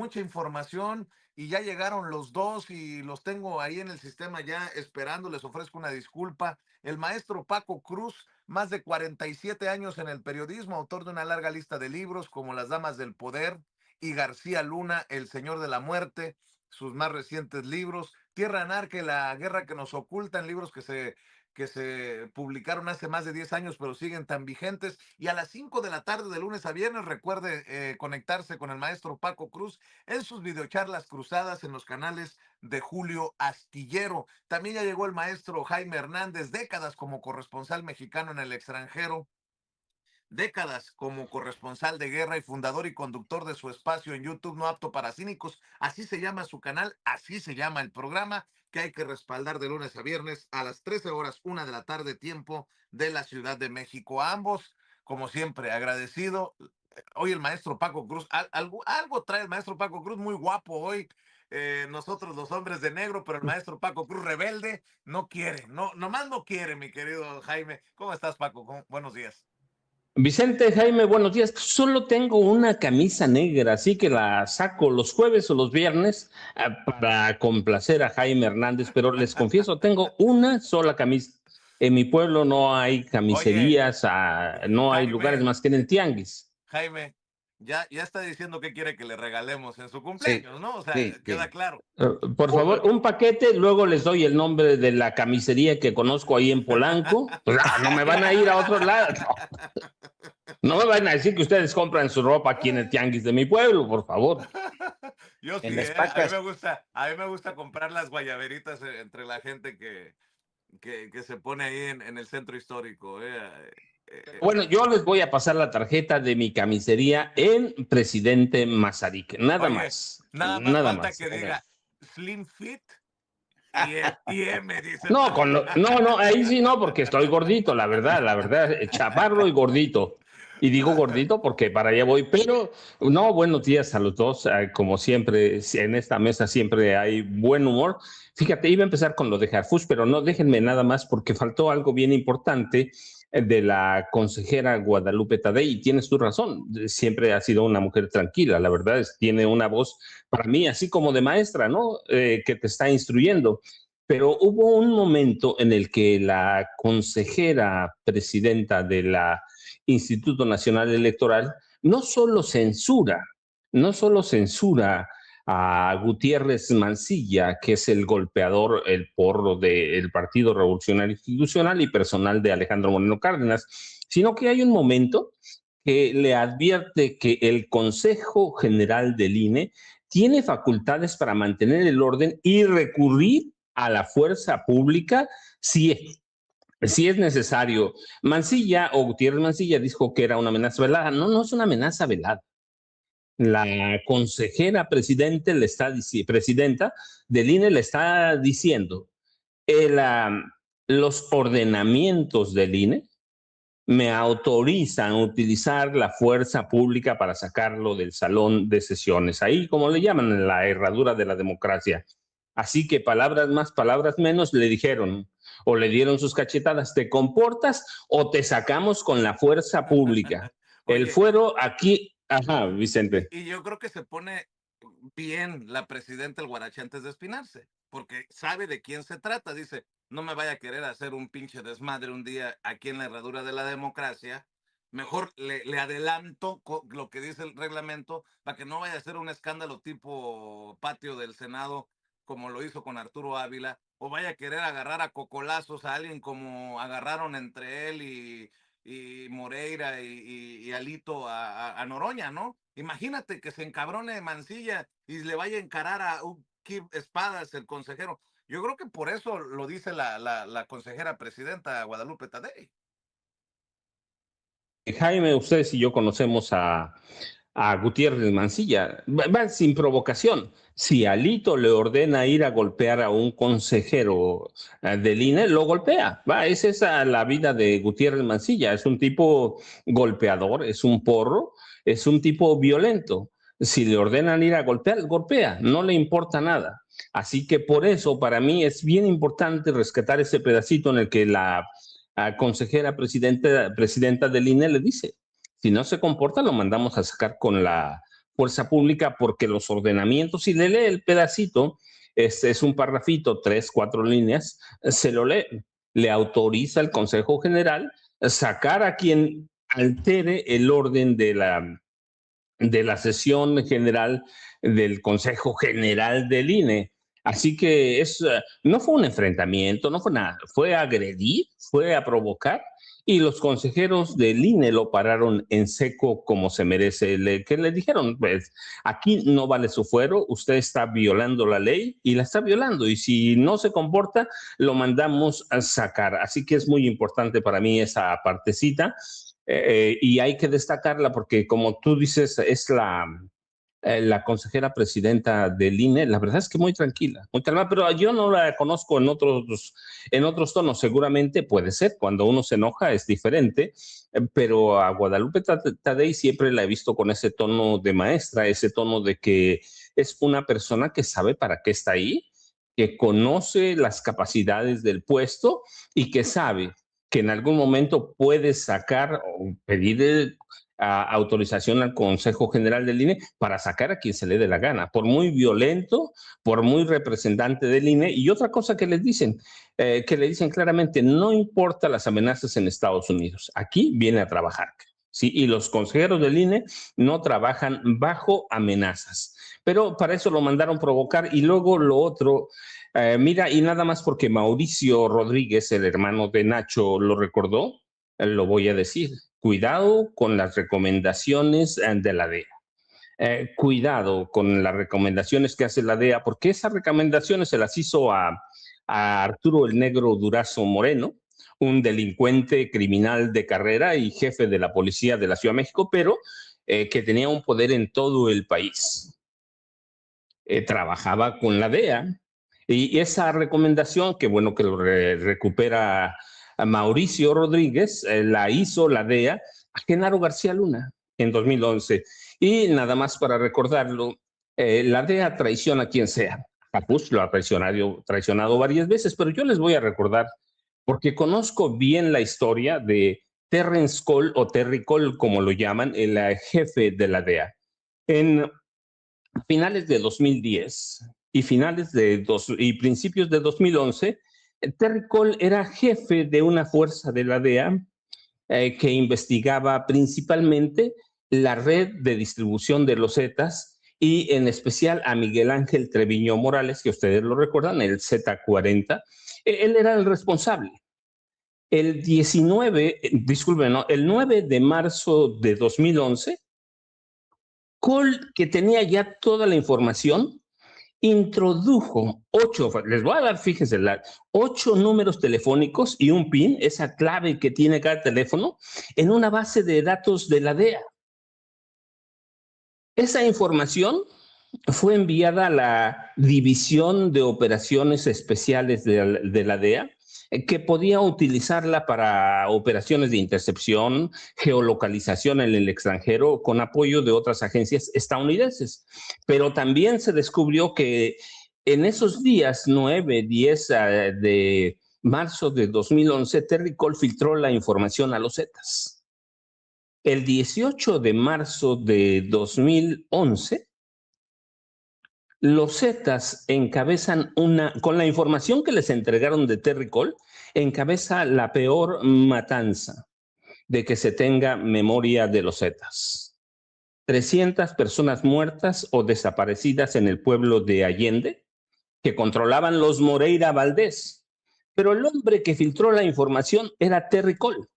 mucha información y ya llegaron los dos y los tengo ahí en el sistema ya esperando. Les ofrezco una disculpa. El maestro Paco Cruz, más de 47 años en el periodismo, autor de una larga lista de libros como Las Damas del Poder y García Luna, El Señor de la Muerte, sus más recientes libros, Tierra Anarca, La Guerra que nos ocultan, libros que se publicaron hace más de 10 años, pero siguen tan vigentes. Y a las 5 de la tarde, de lunes a viernes, recuerde conectarse con el maestro Paco Cruz en sus videocharlas cruzadas en los canales de Julio Astillero. También ya llegó el maestro Jaime Hernández, décadas como corresponsal mexicano en el extranjero, décadas como corresponsal de guerra y fundador y conductor de su espacio en YouTube No Apto para Cínicos. Así se llama su canal, así se llama el programa que hay que respaldar de lunes a viernes a las 13 horas, 1 de la tarde, tiempo de la Ciudad de México. A ambos, como siempre, agradecido. Hoy el maestro Paco Cruz, algo trae el maestro Paco Cruz, muy guapo hoy. Nosotros los hombres de negro, pero el maestro Paco Cruz rebelde no quiere, no, nomás no quiere, mi querido Jaime. ¿Cómo estás, Paco? Buenos días. Vicente, Jaime, buenos días. Solo tengo una camisa negra, así que la saco los jueves o los viernes para complacer a Jaime Hernández, pero les confieso, tengo una sola camisa. En mi pueblo no hay Oye, camiserías, no hay lugares Jaime, más que en el tianguis. Jaime, ya está diciendo que quiere que le regalemos en su Sí, cumpleaños, ¿no? O sea, sí, queda sí. claro. Por favor, un paquete, luego les doy el nombre de la camisería que conozco ahí en Polanco. Pues, no me van a ir a otro lado. No me van a decir que ustedes compran su ropa aquí en el tianguis de mi pueblo, por favor. Yo sí, En las a mí pacas. a mí me gusta comprar las guayaberitas entre la gente que se pone ahí en el centro histórico. Bueno, yo les voy a pasar la tarjeta de mi camisería en Presidente Mazarik. Nada Oye, más. nada más Nada falta más. que diga Slim Fit y M, dice el No, presidente. no, ahí sí no, porque estoy gordito, la verdad, chaparro y gordito. Y digo gordito porque para allá voy, pero no, buenos días a los dos. Como siempre, en esta mesa siempre hay buen humor. Fíjate, iba a empezar con lo de Harfush, pero no, déjenme nada más porque faltó algo bien importante de la consejera Guadalupe Tadei, y tienes tu razón, siempre ha sido una mujer tranquila, la verdad es, tiene una voz para mí así como de maestra, ¿no? Que te está instruyendo. Pero hubo un momento en el que la consejera presidenta de la Instituto Nacional Electoral no solo censura a Gutiérrez Mancilla, que es el golpeador, el porro del Partido Revolucionario Institucional y personal de Alejandro Moreno Cárdenas, sino que hay un momento que le advierte que el Consejo General del INE tiene facultades para mantener el orden y recurrir a la fuerza pública si es necesario. Mancilla o Gutiérrez Mancilla dijo que era una amenaza velada. No, no es una amenaza velada. La consejera presidenta del INE le está diciendo los ordenamientos del INE me autorizan a utilizar la fuerza pública para sacarlo del salón de sesiones, ahí como le llaman, la herradura de la democracia. Así que palabras más, palabras menos, le dijeron o le dieron sus cachetadas, ¿te comportas o te sacamos con la fuerza pública? El Oye, fuero aquí, ajá, Vicente. y yo creo que se pone bien la presidenta el Guarache antes de espinarse, porque sabe de quién se trata. Dice, no me vaya a querer hacer un pinche desmadre un día aquí en la herradura de la democracia. Mejor le adelanto lo que dice el reglamento para que no vaya a ser un escándalo tipo patio del Senado como lo hizo con Arturo Ávila, o vaya a querer agarrar a cocolazos a alguien como agarraron entre él y Moreira y Alito a Noroña, ¿no? Imagínate que se encabrone Mancilla y le vaya a encarar a un Kip Espadas, el consejero. Yo creo que por eso lo dice la consejera presidenta Guadalupe Tadei. Jaime, ustedes y yo conocemos a Gutiérrez Mancilla, va sin provocación. Si Alito le ordena ir a golpear a un consejero del INE, lo golpea. Es esa la vida de Gutiérrez Mancilla. Es un tipo golpeador, es un porro, es un tipo violento. Si le ordenan ir a golpear, golpea, no le importa nada. Así que por eso para mí es bien importante rescatar ese pedacito en el que la consejera presidenta del INE le dice, si no se comporta, lo mandamos a sacar con la fuerza pública porque los ordenamientos, si le lee el pedacito, este es un parrafito, 3, 4 líneas, se lo lee, le autoriza al Consejo General sacar a quien altere el orden de la sesión general del Consejo General del INE. Así que no fue un enfrentamiento, no fue nada, fue agredir, fue a provocar y los consejeros del INE lo pararon en seco como se merece. Que le dijeron, pues aquí no vale su fuero, usted está violando la ley y la está violando y si no se comporta, lo mandamos a sacar. Así que es muy importante para mí esa partecita. Y hay que destacarla porque, como tú dices, es la consejera presidenta del INE, la verdad es que muy tranquila, muy calmada, pero yo no la conozco en otros tonos, seguramente puede ser, cuando uno se enoja es diferente, pero a Guadalupe Tadei siempre la he visto con ese tono de maestra, ese tono de que es una persona que sabe para qué está ahí, que conoce las capacidades del puesto y que sabe que en algún momento puede sacar o pedir autorización al Consejo General del INE para sacar a quien se le dé la gana, por muy violento, por muy representante del INE. Y otra cosa que que le dicen claramente, no importa las amenazas en Estados Unidos, aquí viene a trabajar. ¿Sí? Y los consejeros del INE no trabajan bajo amenazas. Pero para eso lo mandaron provocar y luego lo otro, mira, y nada más porque Mauricio Rodríguez, el hermano de Nacho, lo recordó, lo voy a decir. Cuidado con las recomendaciones de la DEA. Cuidado con las recomendaciones que hace la DEA, porque esas recomendaciones se las hizo a Arturo el Negro Durazo Moreno, un delincuente criminal de carrera y jefe de la policía de la Ciudad de México, pero que tenía un poder en todo el país. Trabajaba con la DEA y esa recomendación, que bueno que lo recupera a Mauricio Rodríguez, la hizo la DEA a Genaro García Luna en 2011. Y nada más para recordarlo, la DEA traiciona a quien sea. Capuz lo ha traicionado varias veces, pero yo les voy a recordar, porque conozco bien la historia de Terrence Cole o Terry Cole, como lo llaman, el jefe de la DEA. En finales de 2010 y y principios de 2011, Terry Cole era jefe de una fuerza de la DEA que investigaba principalmente la red de distribución de los Zetas y en especial a Miguel Ángel Treviño Morales, que ustedes lo recuerdan, el Z40. Él era el responsable. El 9 de marzo de 2011, Cole, que tenía ya toda la información, introdujo 8, les voy a dar, fíjense, 8 números telefónicos y un PIN, esa clave que tiene cada teléfono, en una base de datos de la DEA. Esa información fue enviada a la División de Operaciones Especiales de la DEA, que podía utilizarla para operaciones de intercepción, geolocalización en el extranjero, con apoyo de otras agencias estadounidenses. Pero también se descubrió que en esos días 9, 10 de marzo de 2011, Terry Cole filtró la información a los Zetas. El 18 de marzo de 2011, los Zetas encabezan con la información que les entregaron de Terry Cole, encabeza la peor matanza de que se tenga memoria de los Zetas. 300 personas muertas o desaparecidas en el pueblo de Allende, que controlaban los Moreira Valdés. Pero el hombre que filtró la información era Terry Cole.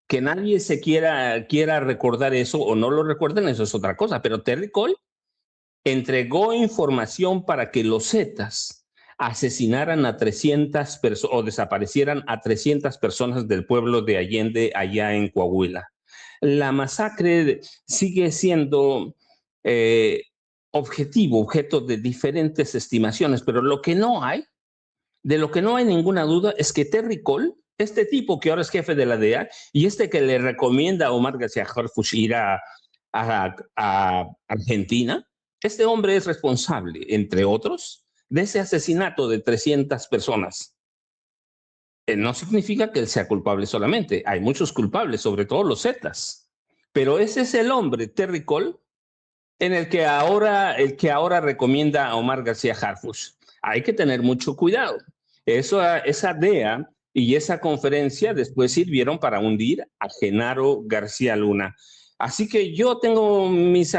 Que nadie quiera recordar eso o no lo recuerden, eso es otra cosa, pero Terry Cole entregó información para que los Zetas asesinaran a 300 personas o desaparecieran a 300 personas del pueblo de Allende allá en Coahuila. La masacre sigue siendo objeto de diferentes estimaciones, pero de lo que no hay ninguna duda es que Terry Cole, este tipo que ahora es jefe de la DEA y que le recomienda a Omar García Harfuch ir a Argentina, este hombre es responsable, entre otros, de ese asesinato de 300 personas. No significa que él sea culpable solamente, hay muchos culpables, sobre todo los Zetas. Pero ese es el hombre, Terry Cole, en el que ahora recomienda a Omar García Harfuch. Hay que tener mucho cuidado. Esa DEA y esa conferencia después sirvieron para hundir a Genaro García Luna. Así que yo tengo mis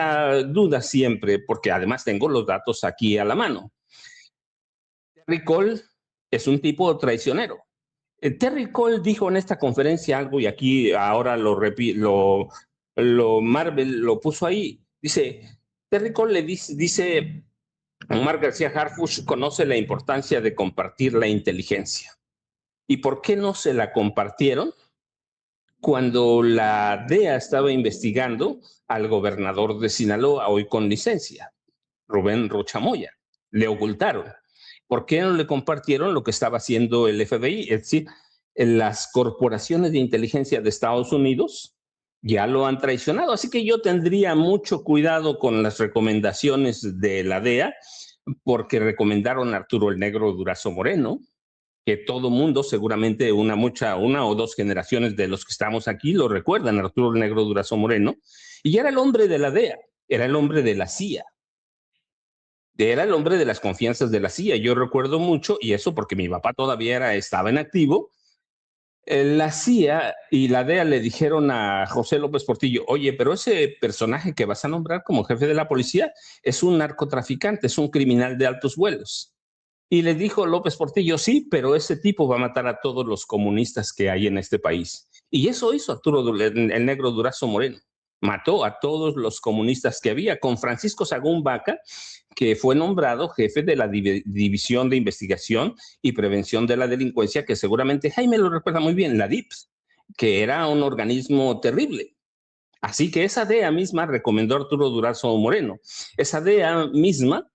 dudas siempre, porque además tengo los datos aquí a la mano. Terry Cole es un tipo traicionero. Terry Cole dijo en esta conferencia algo y aquí ahora lo Marvel lo puso ahí. Dice, Terry Cole le dice Omar García Harfuch conoce la importancia de compartir la inteligencia. ¿Y por qué no se la compartieron cuando la DEA estaba investigando al gobernador de Sinaloa, hoy con licencia, Rubén Rocha Moya? Le ocultaron. ¿Por qué no le compartieron lo que estaba haciendo el FBI? Es decir, las corporaciones de inteligencia de Estados Unidos ya lo han traicionado. Así que yo tendría mucho cuidado con las recomendaciones de la DEA, porque recomendaron a Arturo el Negro Durazo Moreno, que todo mundo, seguramente una o dos generaciones de los que estamos aquí lo recuerdan, Arturo el Negro Durazo Moreno, y era el hombre de la DEA, era el hombre de la CIA, era el hombre de las confianzas de la CIA. Yo recuerdo mucho, y eso porque mi papá todavía estaba en activo, la CIA y la DEA le dijeron a José López Portillo, oye, pero ese personaje que vas a nombrar como jefe de la policía es un narcotraficante, es un criminal de altos vuelos. Y le dijo López Portillo, sí, pero ese tipo va a matar a todos los comunistas que hay en este país. Y eso hizo Arturo el Negro Durazo Moreno. Mató a todos los comunistas que había, con Francisco Sagún Vaca, que fue nombrado jefe de la División de Investigación y Prevención de la Delincuencia, que seguramente Jaime lo recuerda muy bien, la DIPS, que era un organismo terrible. Así que esa DEA misma recomendó a Arturo Durazo Moreno. Esa DEA misma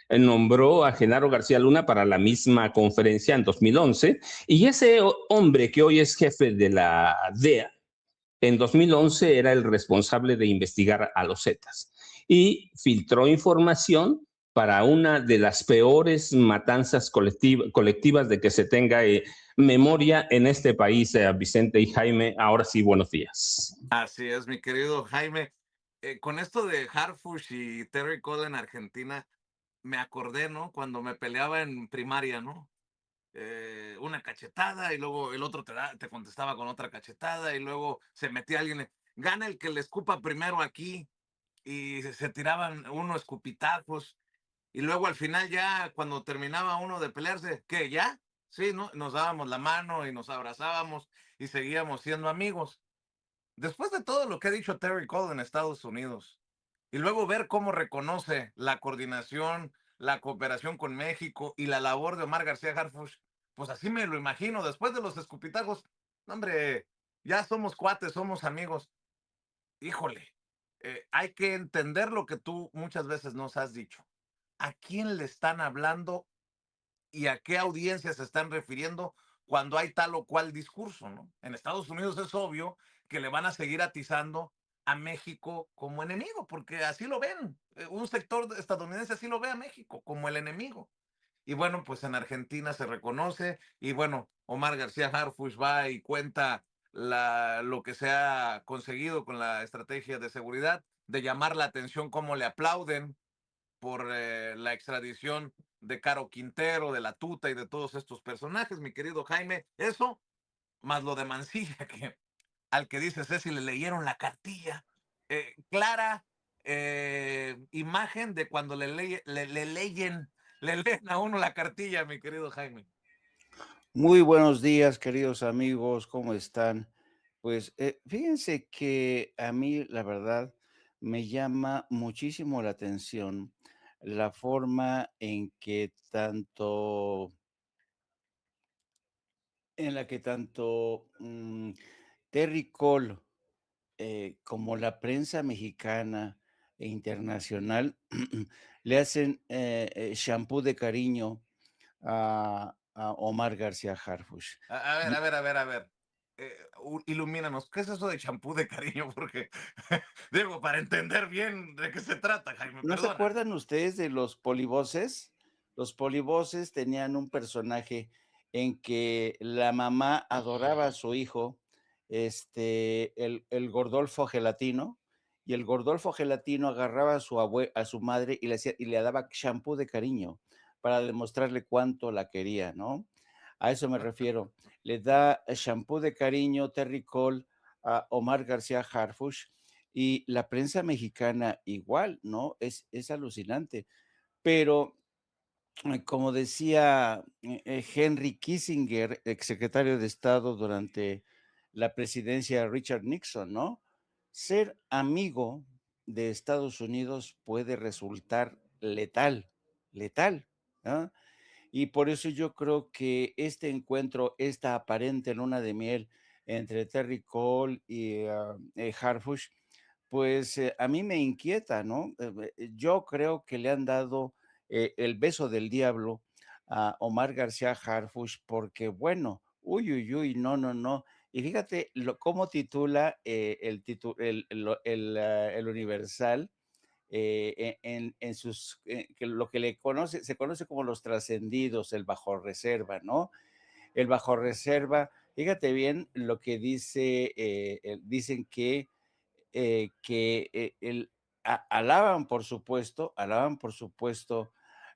nombró a Genaro García Luna para la misma conferencia en 2011, y ese hombre que hoy es jefe de la DEA, en 2011 era el responsable de investigar a los Zetas y filtró información para una de las peores matanzas colectivas de que se tenga memoria en este país. Vicente y Jaime, ahora sí, buenos días. Así es, mi querido Jaime. Con esto de Harfuch y Terry Cole en Argentina, me acordé, ¿no? Cuando me peleaba en primaria, ¿no? Una cachetada y luego el otro te contestaba con otra cachetada y luego se metía alguien, gana el que le escupa primero aquí y se tiraban uno escupitajos y luego al final ya cuando terminaba uno de pelearse, ¿qué? ¿Ya? Sí, ¿no? Nos dábamos la mano y nos abrazábamos y seguíamos siendo amigos. Después de todo lo que ha dicho Terry Cole en Estados Unidos, y luego ver cómo reconoce la coordinación, la cooperación con México y la labor de Omar García Harfuch, pues así me lo imagino, después de los escupitajos, hombre, ya somos cuates, somos amigos. Híjole, hay que entender lo que tú muchas veces nos has dicho. ¿A quién le están hablando y a qué audiencia se están refiriendo cuando hay tal o cual discurso, ¿no? En Estados Unidos es obvio que le van a seguir atizando a México como enemigo, porque así lo ven. Un sector estadounidense así lo ve a México como el enemigo. Y bueno, pues en Argentina se reconoce y bueno, Omar García Harfuch va y cuenta lo que se ha conseguido con la estrategia de seguridad, de llamar la atención cómo le aplauden por la extradición de Caro Quintero, de la Tuta y de todos estos personajes, mi querido Jaime. Eso, más lo de Mancilla, que al que dice Ceci le leyeron la cartilla. Clara imagen de cuando le leen a uno la cartilla, mi querido Jaime. Muy buenos días, queridos amigos, ¿cómo están? Pues fíjense que a mí, la verdad, me llama muchísimo la atención la forma en la que tanto Terry Cole como la prensa mexicana e internacional le hacen shampoo de cariño a Omar García Harfuch. A ver, a ver, a ver. Ilumínanos, ¿qué es eso de champú de cariño? Porque, digo, para entender bien de qué se trata, Jaime, ¿No se perdona. acuerdan ustedes de los polivoces? Los polivoces tenían un personaje en que la mamá adoraba a su hijo, el Gordolfo Gelatino, y el Gordolfo Gelatino agarraba a su madre y le daba champú de cariño para demostrarle cuánto la quería, ¿no? A eso me refiero. Le da champú de cariño Terry Cole a Omar García Harfuch y la prensa mexicana igual, ¿no? Es alucinante. Pero como decía Henry Kissinger, exsecretario de Estado durante la presidencia de Richard Nixon, ¿no? Ser amigo de Estados Unidos puede resultar letal, letal, ¿no? Y por eso yo creo que este encuentro, esta aparente luna de miel entre Terry Cole y Harfuch, pues a mí me inquieta, ¿no? Yo creo que le han dado el beso del diablo a Omar García Harfuch porque, bueno, uy, uy, uy, no, no, no. Y fíjate cómo titula el Universal en sus, que lo que se conoce como los trascendidos, el bajo reserva, ¿no? El bajo reserva, fíjate bien lo que dice, dicen que alaban por supuesto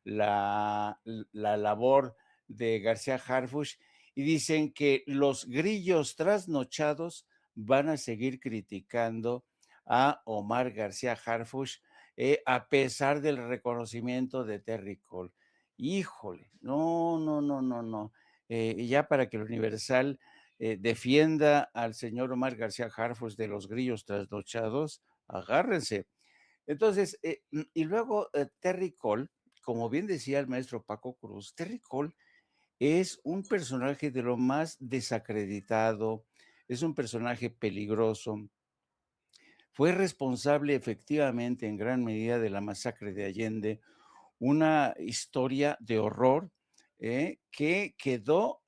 la labor de García Harfuch y dicen que los grillos trasnochados van a seguir criticando a Omar García Harfuch a pesar del reconocimiento de Terry Cole. Híjole, no, no, no, no, no. Ya para que el Universal defienda al señor Omar García Harfuch de los grillos trasnochados, agárrense. Entonces, y luego Terry Cole, como bien decía el maestro Paco Cruz, Terry Cole es un personaje de lo más desacreditado, es un personaje peligroso, fue responsable efectivamente en gran medida de la masacre de Allende, una historia de horror que quedó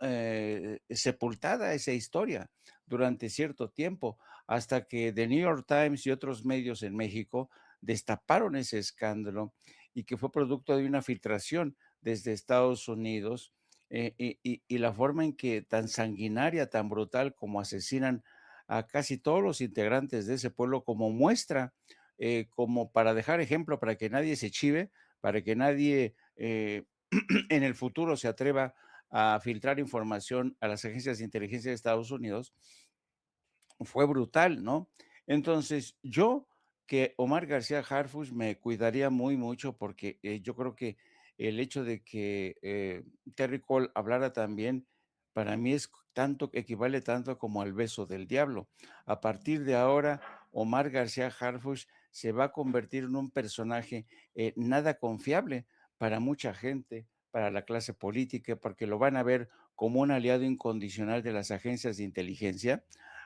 sepultada esa historia durante cierto tiempo, hasta que The New York Times y otros medios en México destaparon ese escándalo y que fue producto de una filtración desde Estados Unidos y la forma en que tan sanguinaria, tan brutal como asesinan a casi todos los integrantes de ese pueblo como muestra, como para dejar ejemplo, para que nadie se chive, para que nadie en el futuro se atreva a filtrar información a las agencias de inteligencia de Estados Unidos, fue brutal, ¿no? Entonces, yo que Omar García Harfuch me cuidaría muy mucho porque yo creo que el hecho de que Terry Cole hablara también, para mí es tanto, equivale tanto como al beso del diablo. A partir de ahora, Omar García Harfuch se va a convertir en un personaje nada confiable para mucha gente, para la clase política, porque lo van a ver como un aliado incondicional de las agencias de inteligencia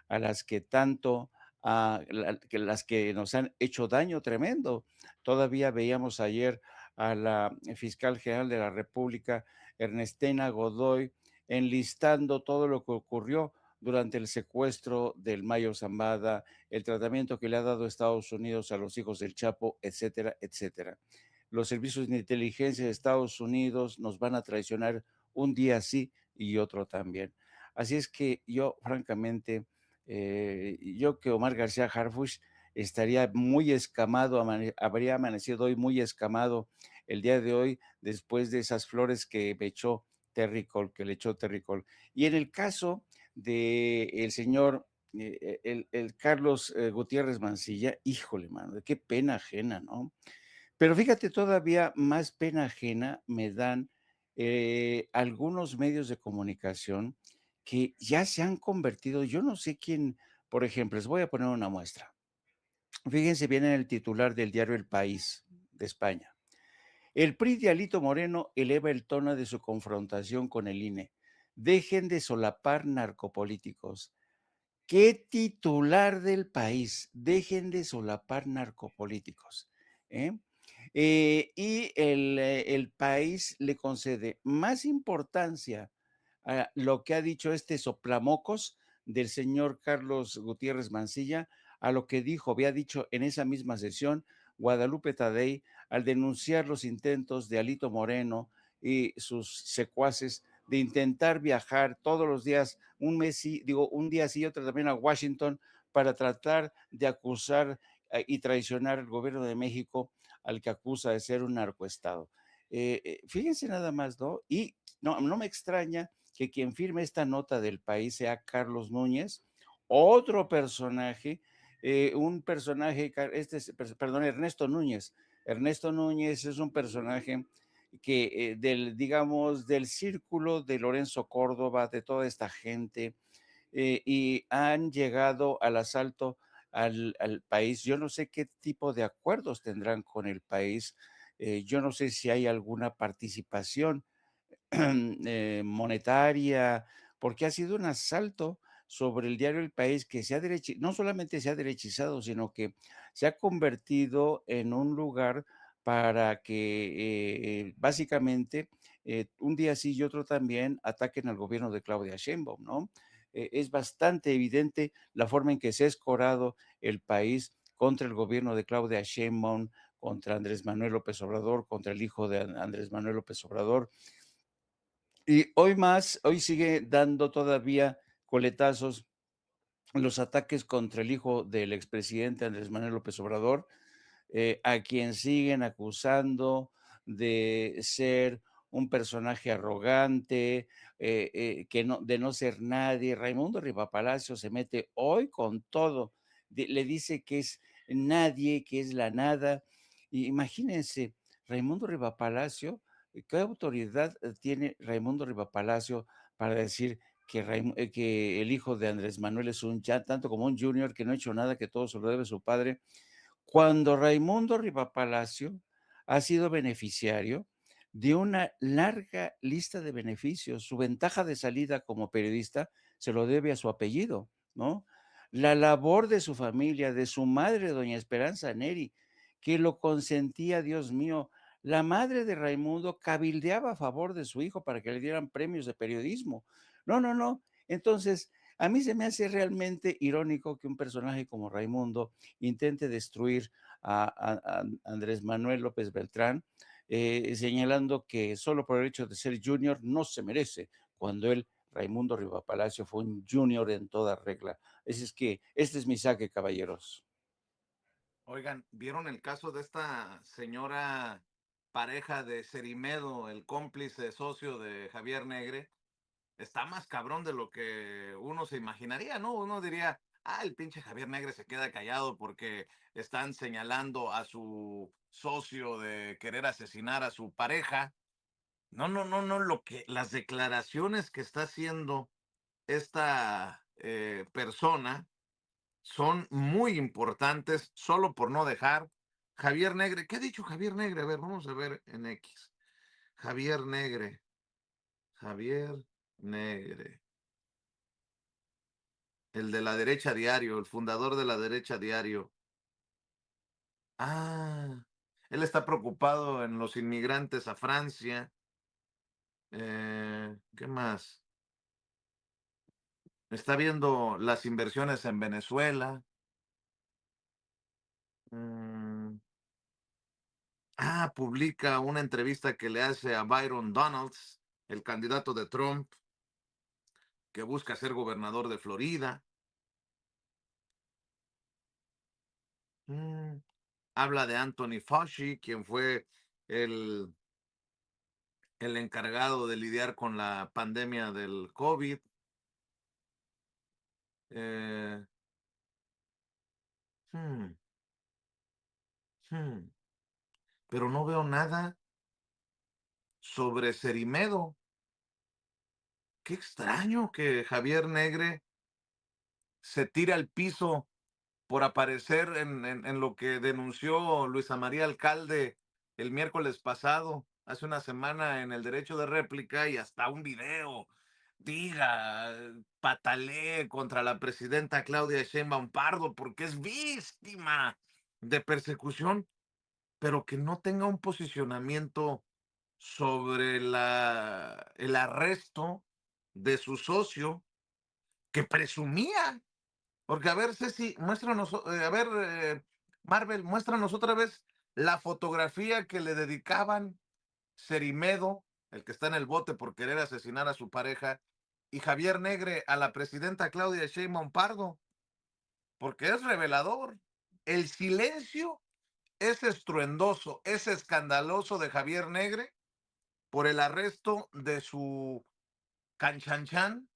a las que tanto, las que nos han hecho daño tremendo. Todavía veíamos ayer a la fiscal general de la República, Ernestina Godoy, enlistando todo lo que ocurrió durante el secuestro del Mayo Zambada, el tratamiento que le ha dado Estados Unidos a los hijos del Chapo, etcétera, etcétera. Los servicios de inteligencia de Estados Unidos nos van a traicionar un día sí y otro también. Así es que yo, francamente, yo que Omar García Harfuch estaría muy escamado, habría amanecido hoy muy escamado el día de hoy después de esas flores que me echó Terry Cole, que le echó Terry Cole. Y en el caso de el señor, el Carlos Gutiérrez Mancilla, híjole, mano, qué pena ajena, ¿no? Pero fíjate, todavía más pena ajena me dan algunos medios de comunicación que ya se han convertido, yo no sé quién, por ejemplo, les voy a poner una muestra. Fíjense bien en el titular del diario El País de España. El PRI de Alito Moreno eleva el tono de su confrontación con el INE. Dejen de solapar narcopolíticos. ¿Qué titular del país? Dejen de solapar narcopolíticos. ¿Eh? Y el país le concede más importancia a lo que ha dicho este soplamocos del señor Carlos Gutiérrez Mancilla, a lo que había dicho en esa misma sesión Guadalupe Tadei al denunciar los intentos de Alito Moreno y sus secuaces de intentar viajar todos los días, un mes sí, digo, un día sí y otro también a Washington para tratar de acusar y traicionar el gobierno de México al que acusa de ser un narcoestado. Fíjense nada más, ¿no? Y no me extraña que quien firme esta nota del país sea Carlos Núñez, otro personaje, un personaje, perdón, Ernesto Núñez. Ernesto Núñez es un personaje que digamos, del círculo de Lorenzo Córdoba, de toda esta gente, y han llegado al asalto al país. Yo no sé qué tipo de acuerdos tendrán con el país. Yo no sé si hay alguna participación monetaria, porque ha sido un asalto sobre el diario El País que no solamente se ha derechizado, sino que se ha convertido en un lugar para que básicamente un día sí y otro también ataquen al gobierno de Claudia Sheinbaum, ¿no? Es bastante evidente la forma en que se ha escorado el país contra el gobierno de Claudia Sheinbaum, contra Andrés Manuel López Obrador, contra el hijo de Andrés Manuel López Obrador. Y hoy sigue dando todavía coletazos los ataques contra el hijo del expresidente Andrés Manuel López Obrador, a quien siguen acusando de ser un personaje arrogante, de no ser nadie. Raimundo Rivapalacio se mete hoy con todo, le dice que es nadie, que es la nada. Y imagínense, Raimundo Rivapalacio, ¿qué autoridad tiene Raimundo Rivapalacio para decir que el hijo de Andrés Manuel es ya tanto como un junior que no ha hecho nada, que todo se lo debe su padre? Cuando Raimundo Rivapalacio ha sido beneficiario de una larga lista de beneficios. Su ventaja de salida como periodista se lo debe a su apellido, ¿no? La labor de su familia, de su madre, doña Esperanza Neri, que lo consentía, Dios mío. La madre de Raimundo cabildeaba a favor de su hijo para que le dieran premios de periodismo. No, no, no. Entonces, a mí se me hace realmente irónico que un personaje como Raimundo intente destruir a Andrés Manuel López Beltrán, señalando que solo por el hecho de ser junior no se merece, cuando él, Raimundo Rivapalacio, fue un junior en toda regla. Este es mi saque, caballeros. Oigan, ¿vieron el caso de esta señora pareja de Cerimedo, el cómplice socio de Javier Negre? Está más cabrón de lo que uno se imaginaría, ¿no? Uno diría, el pinche Javier Negre se queda callado porque están señalando a su socio de querer asesinar a su pareja. No, no, no, no, las declaraciones que está haciendo esta persona son muy importantes solo por no dejar Javier Negre. ¿Qué ha dicho Javier Negre? A ver, vamos a ver en X. Javier Negre. Javier Negre. El de la derecha diario, el fundador de la derecha diario. Ah, él está preocupado en los inmigrantes a Francia. ¿Qué más? Está viendo las inversiones en Venezuela. Mm, publica una entrevista que le hace a Byron Donalds, el candidato de Trump, que busca ser gobernador de Florida. Mm, habla de Anthony Fauci, quien fue el, el encargado de lidiar con la pandemia del COVID. Eh, hmm, hmm, pero no veo nada sobre Cerimedo. Qué extraño que Javier Negre se tire al piso por aparecer en lo que denunció Luisa María Alcalde el miércoles pasado, hace una semana, en el derecho de réplica, y hasta un video diga, patalee contra la presidenta Claudia Sheinbaum Pardo porque es víctima de persecución, pero que no tenga un posicionamiento sobre el arresto de su socio que presumía. Porque a ver, Ceci, muéstranos, Marvel, muéstranos otra vez la fotografía que le dedicaban Cerimedo, el que está en el bote por querer asesinar a su pareja, y Javier Negre a la presidenta Claudia Sheinbaum Pardo, porque es revelador. El silencio es estruendoso, es escandaloso de Javier Negre por el arresto de su canchanchan,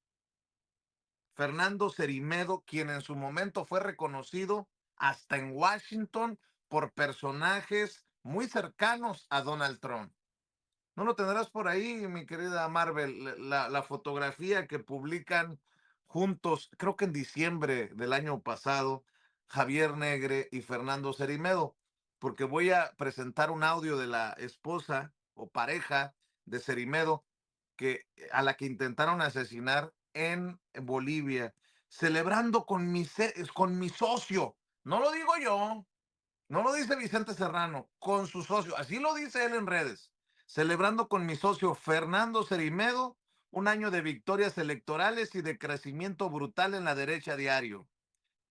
Fernando Cerimedo, quien en su momento fue reconocido hasta en Washington por personajes muy cercanos a Donald Trump. ¿No lo tendrás por ahí, mi querida Marvel? La fotografía que publican juntos, creo que en diciembre del año pasado, Javier Negre y Fernando Cerimedo, porque voy a presentar un audio de la esposa o pareja de Cerimedo a la que intentaron asesinar en Bolivia, celebrando con mi socio. No lo digo yo, no lo dice Vicente Serrano, con su socio. Así lo dice él en redes. Celebrando con mi socio Fernando Cerimedo un año de victorias electorales y de crecimiento brutal en la derecha diario.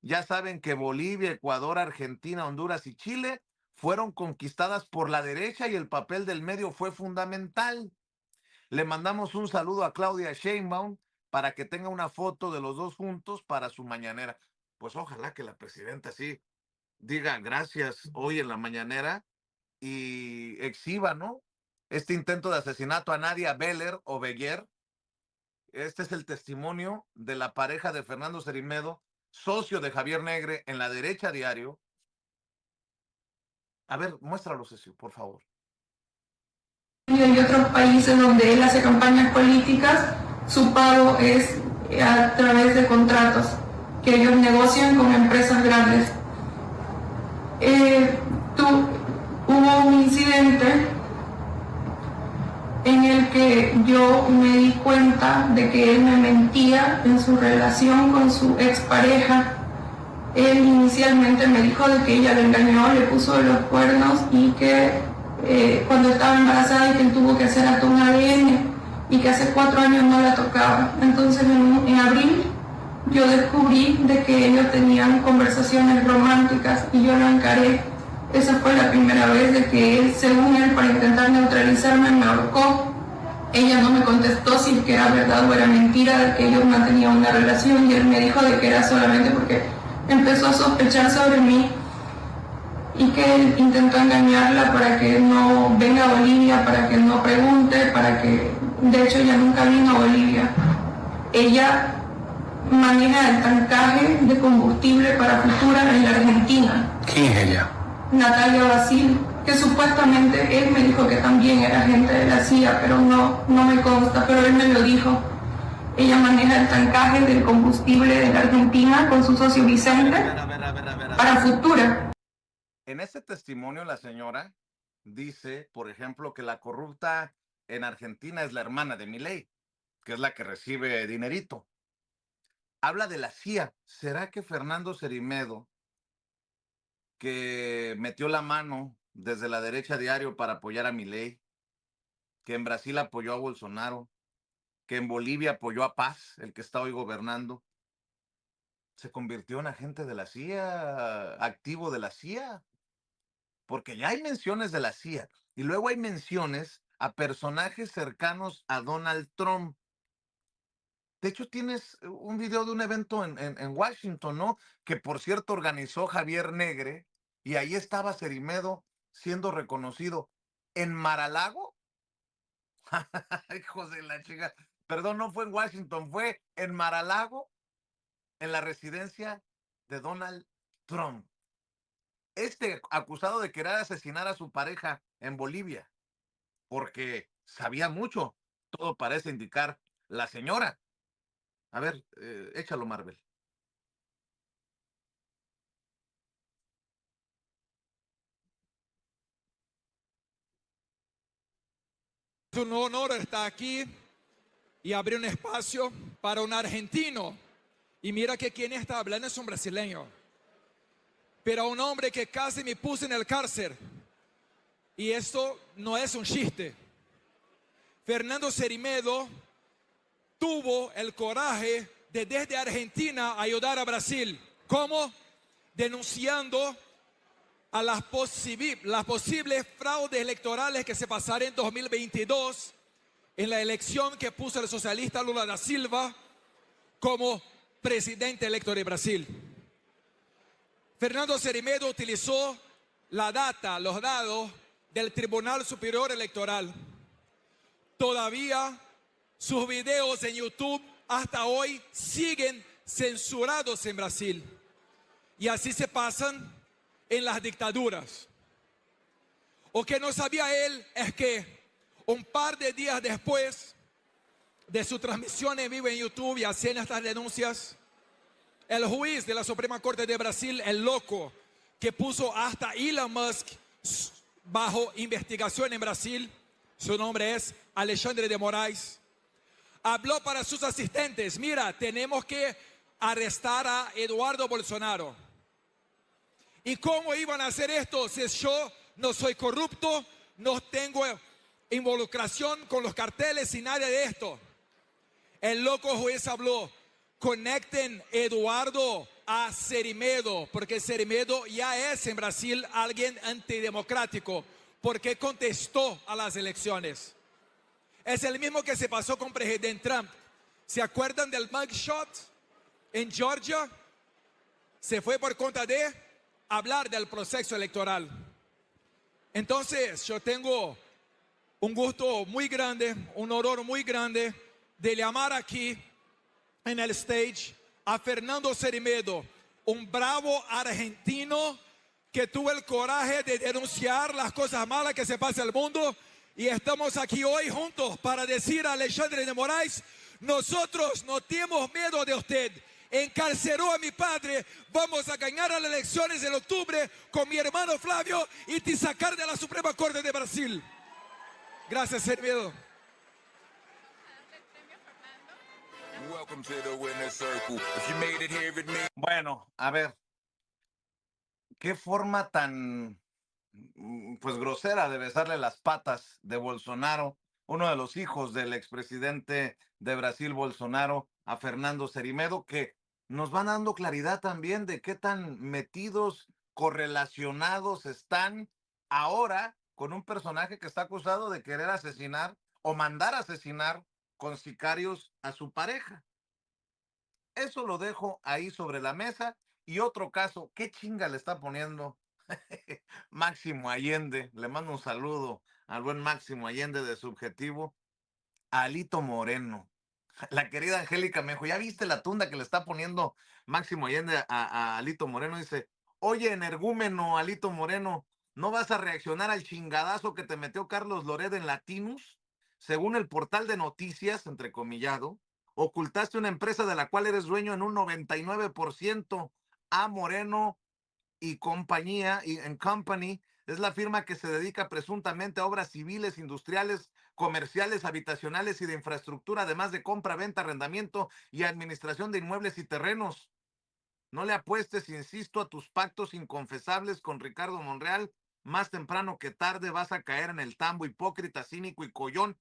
Ya saben que Bolivia, Ecuador, Argentina, Honduras y Chile fueron conquistadas por la derecha y el papel del medio fue fundamental. Le mandamos un saludo a Claudia Sheinbaum para que tenga una foto de los dos juntos para su mañanera. Pues ojalá que la presidenta sí diga gracias hoy en la mañanera y exhiba, ¿no? Este intento de asesinato a Nadia Beller o Beguer. Este es el testimonio de la pareja de Fernando Cerimedo, socio de Javier Negre en la derecha diario. A ver, muéstralo, Cecil, por favor. Y otros países donde él hace campañas políticas, su pago es a través de contratos que ellos negocian con empresas grandes. Hubo un incidente en el que yo me di cuenta de que él me mentía en su relación con su expareja. Él inicialmente me dijo de que ella lo engañó, le puso los cuernos y que cuando estaba embarazada y que él tuvo que hacer hasta un ADN y que hace 4 años no la tocaba. Entonces en abril yo descubrí de que ellos tenían conversaciones románticas y yo lo encaré. Esa fue la primera vez de que él, según él, para intentar neutralizarme, me ahorcó. Ella no me contestó si es que era verdad o era mentira de que ellos mantenían una relación y él me dijo de que era solamente porque empezó a sospechar sobre mí y que él intentó engañarla para que no venga a Bolivia, para que no pregunte, para que... De hecho, ella nunca vino a Bolivia. Ella maneja el tancaje de combustible para Futura en la Argentina. ¿Quién es ella? Natalia Basil, que supuestamente él me dijo que también era agente de la CIA, pero no me consta, pero él me lo dijo. Ella maneja el tancaje del combustible de la Argentina con su socio Vicente para Futura. En ese testimonio la señora dice, por ejemplo, que la corrupta en Argentina es la hermana de Milei, que es la que recibe dinerito. Habla de la CIA. ¿Será que Fernando Cerimedo, que metió la mano desde la derecha diario para apoyar a Milei, que en Brasil apoyó a Bolsonaro, que en Bolivia apoyó a Paz, el que está hoy gobernando, se convirtió en agente de la CIA, activo de la CIA? Porque ya hay menciones de la CIA y luego hay menciones a personajes cercanos a Donald Trump. De hecho, tienes un video de un evento en Washington, ¿no? Que por cierto organizó Javier Negre y ahí estaba Cerimedo siendo reconocido. ¿En Mar-a-Lago? Hijos de la chica. Perdón, no fue en Washington, fue en Mar-a-Lago, en la residencia de Donald Trump. Acusado de querer asesinar a su pareja en Bolivia, porque sabía mucho, todo parece indicar la señora. A ver, échalo, Marvel. Es un honor estar aquí y abrir un espacio para un argentino. Y mira que quien está hablando es un brasileño. Pero un hombre que casi me puso en el cárcel. Y esto no es un chiste. Fernando Cerimedo tuvo el coraje de desde Argentina ayudar a Brasil. ¿Cómo? Denunciando a las posibles fraudes electorales que se pasaron en 2022 en la elección que puso el socialista Lula da Silva como presidente electo de Brasil. Fernando Serimedo utilizó la data, los datos del Tribunal Superior Electoral. Todavía sus videos en YouTube hasta hoy siguen censurados en Brasil. Y así se pasan en las dictaduras. Lo que no sabía él es que un par de días después de su transmisión en vivo en YouTube y haciendo estas denuncias, el juez de la Suprema Corte de Brasil, el loco que puso hasta Elon Musk bajo investigación en Brasil, su nombre es Alexandre de Moraes, habló para sus asistentes: mira, tenemos que arrestar a Eduardo Bolsonaro. ¿Y cómo iban a hacer esto si yo no soy corrupto, no tengo involucración con los carteles y nada de esto? El loco juez habló: conecten Eduardo a Serimedo, porque Serimedo ya es en Brasil alguien antidemocrático, porque contestó a las elecciones. Es el mismo que se pasó con presidente Trump. ¿Se acuerdan del mugshot en Georgia? Se fue por cuenta de hablar del proceso electoral. Entonces, yo tengo un gusto muy grande, un honor muy grande de llamar aquí en el stage a Fernando Serimedo, un bravo argentino que tuvo el coraje de denunciar las cosas malas que se pasan en el mundo. Y estamos aquí hoy juntos para decir a Alexandre de Moraes: nosotros no tenemos miedo de usted. Encarceló a mi padre, vamos a ganar las elecciones en octubre con mi hermano Flavio y te sacar de la Suprema Corte de Brasil. Gracias, Serimedo. Bueno, a ver, qué forma tan pues grosera de besarle las patas de Bolsonaro, uno de los hijos del expresidente de Brasil, Bolsonaro, a Fernando Serimedo, que nos van dando claridad también de qué tan metidos, correlacionados están ahora con un personaje que está acusado de querer asesinar o mandar asesinar con sicarios a su pareja. Eso lo dejo ahí sobre la mesa. Y otro caso, ¿qué chinga le está poniendo Máximo Allende? Le mando un saludo al buen Máximo Allende de Subjetivo. A Alito Moreno. La querida Angélica me dijo: ¿ya viste la tunda que le está poniendo Máximo Allende a Alito Moreno? Dice: oye, energúmeno Alito Moreno, ¿no vas a reaccionar al chingadazo que te metió Carlos Loret en Latinus? Según el portal de noticias, entrecomillado, ocultaste una empresa de la cual eres dueño en un 99%. A Moreno y compañía, y en Company, es la firma que se dedica presuntamente a obras civiles, industriales, comerciales, habitacionales y de infraestructura, además de compra, venta, arrendamiento y administración de inmuebles y terrenos. No le apuestes, insisto, a tus pactos inconfesables con Ricardo Monreal. Más temprano que tarde vas a caer en el tambo hipócrita, cínico y collón,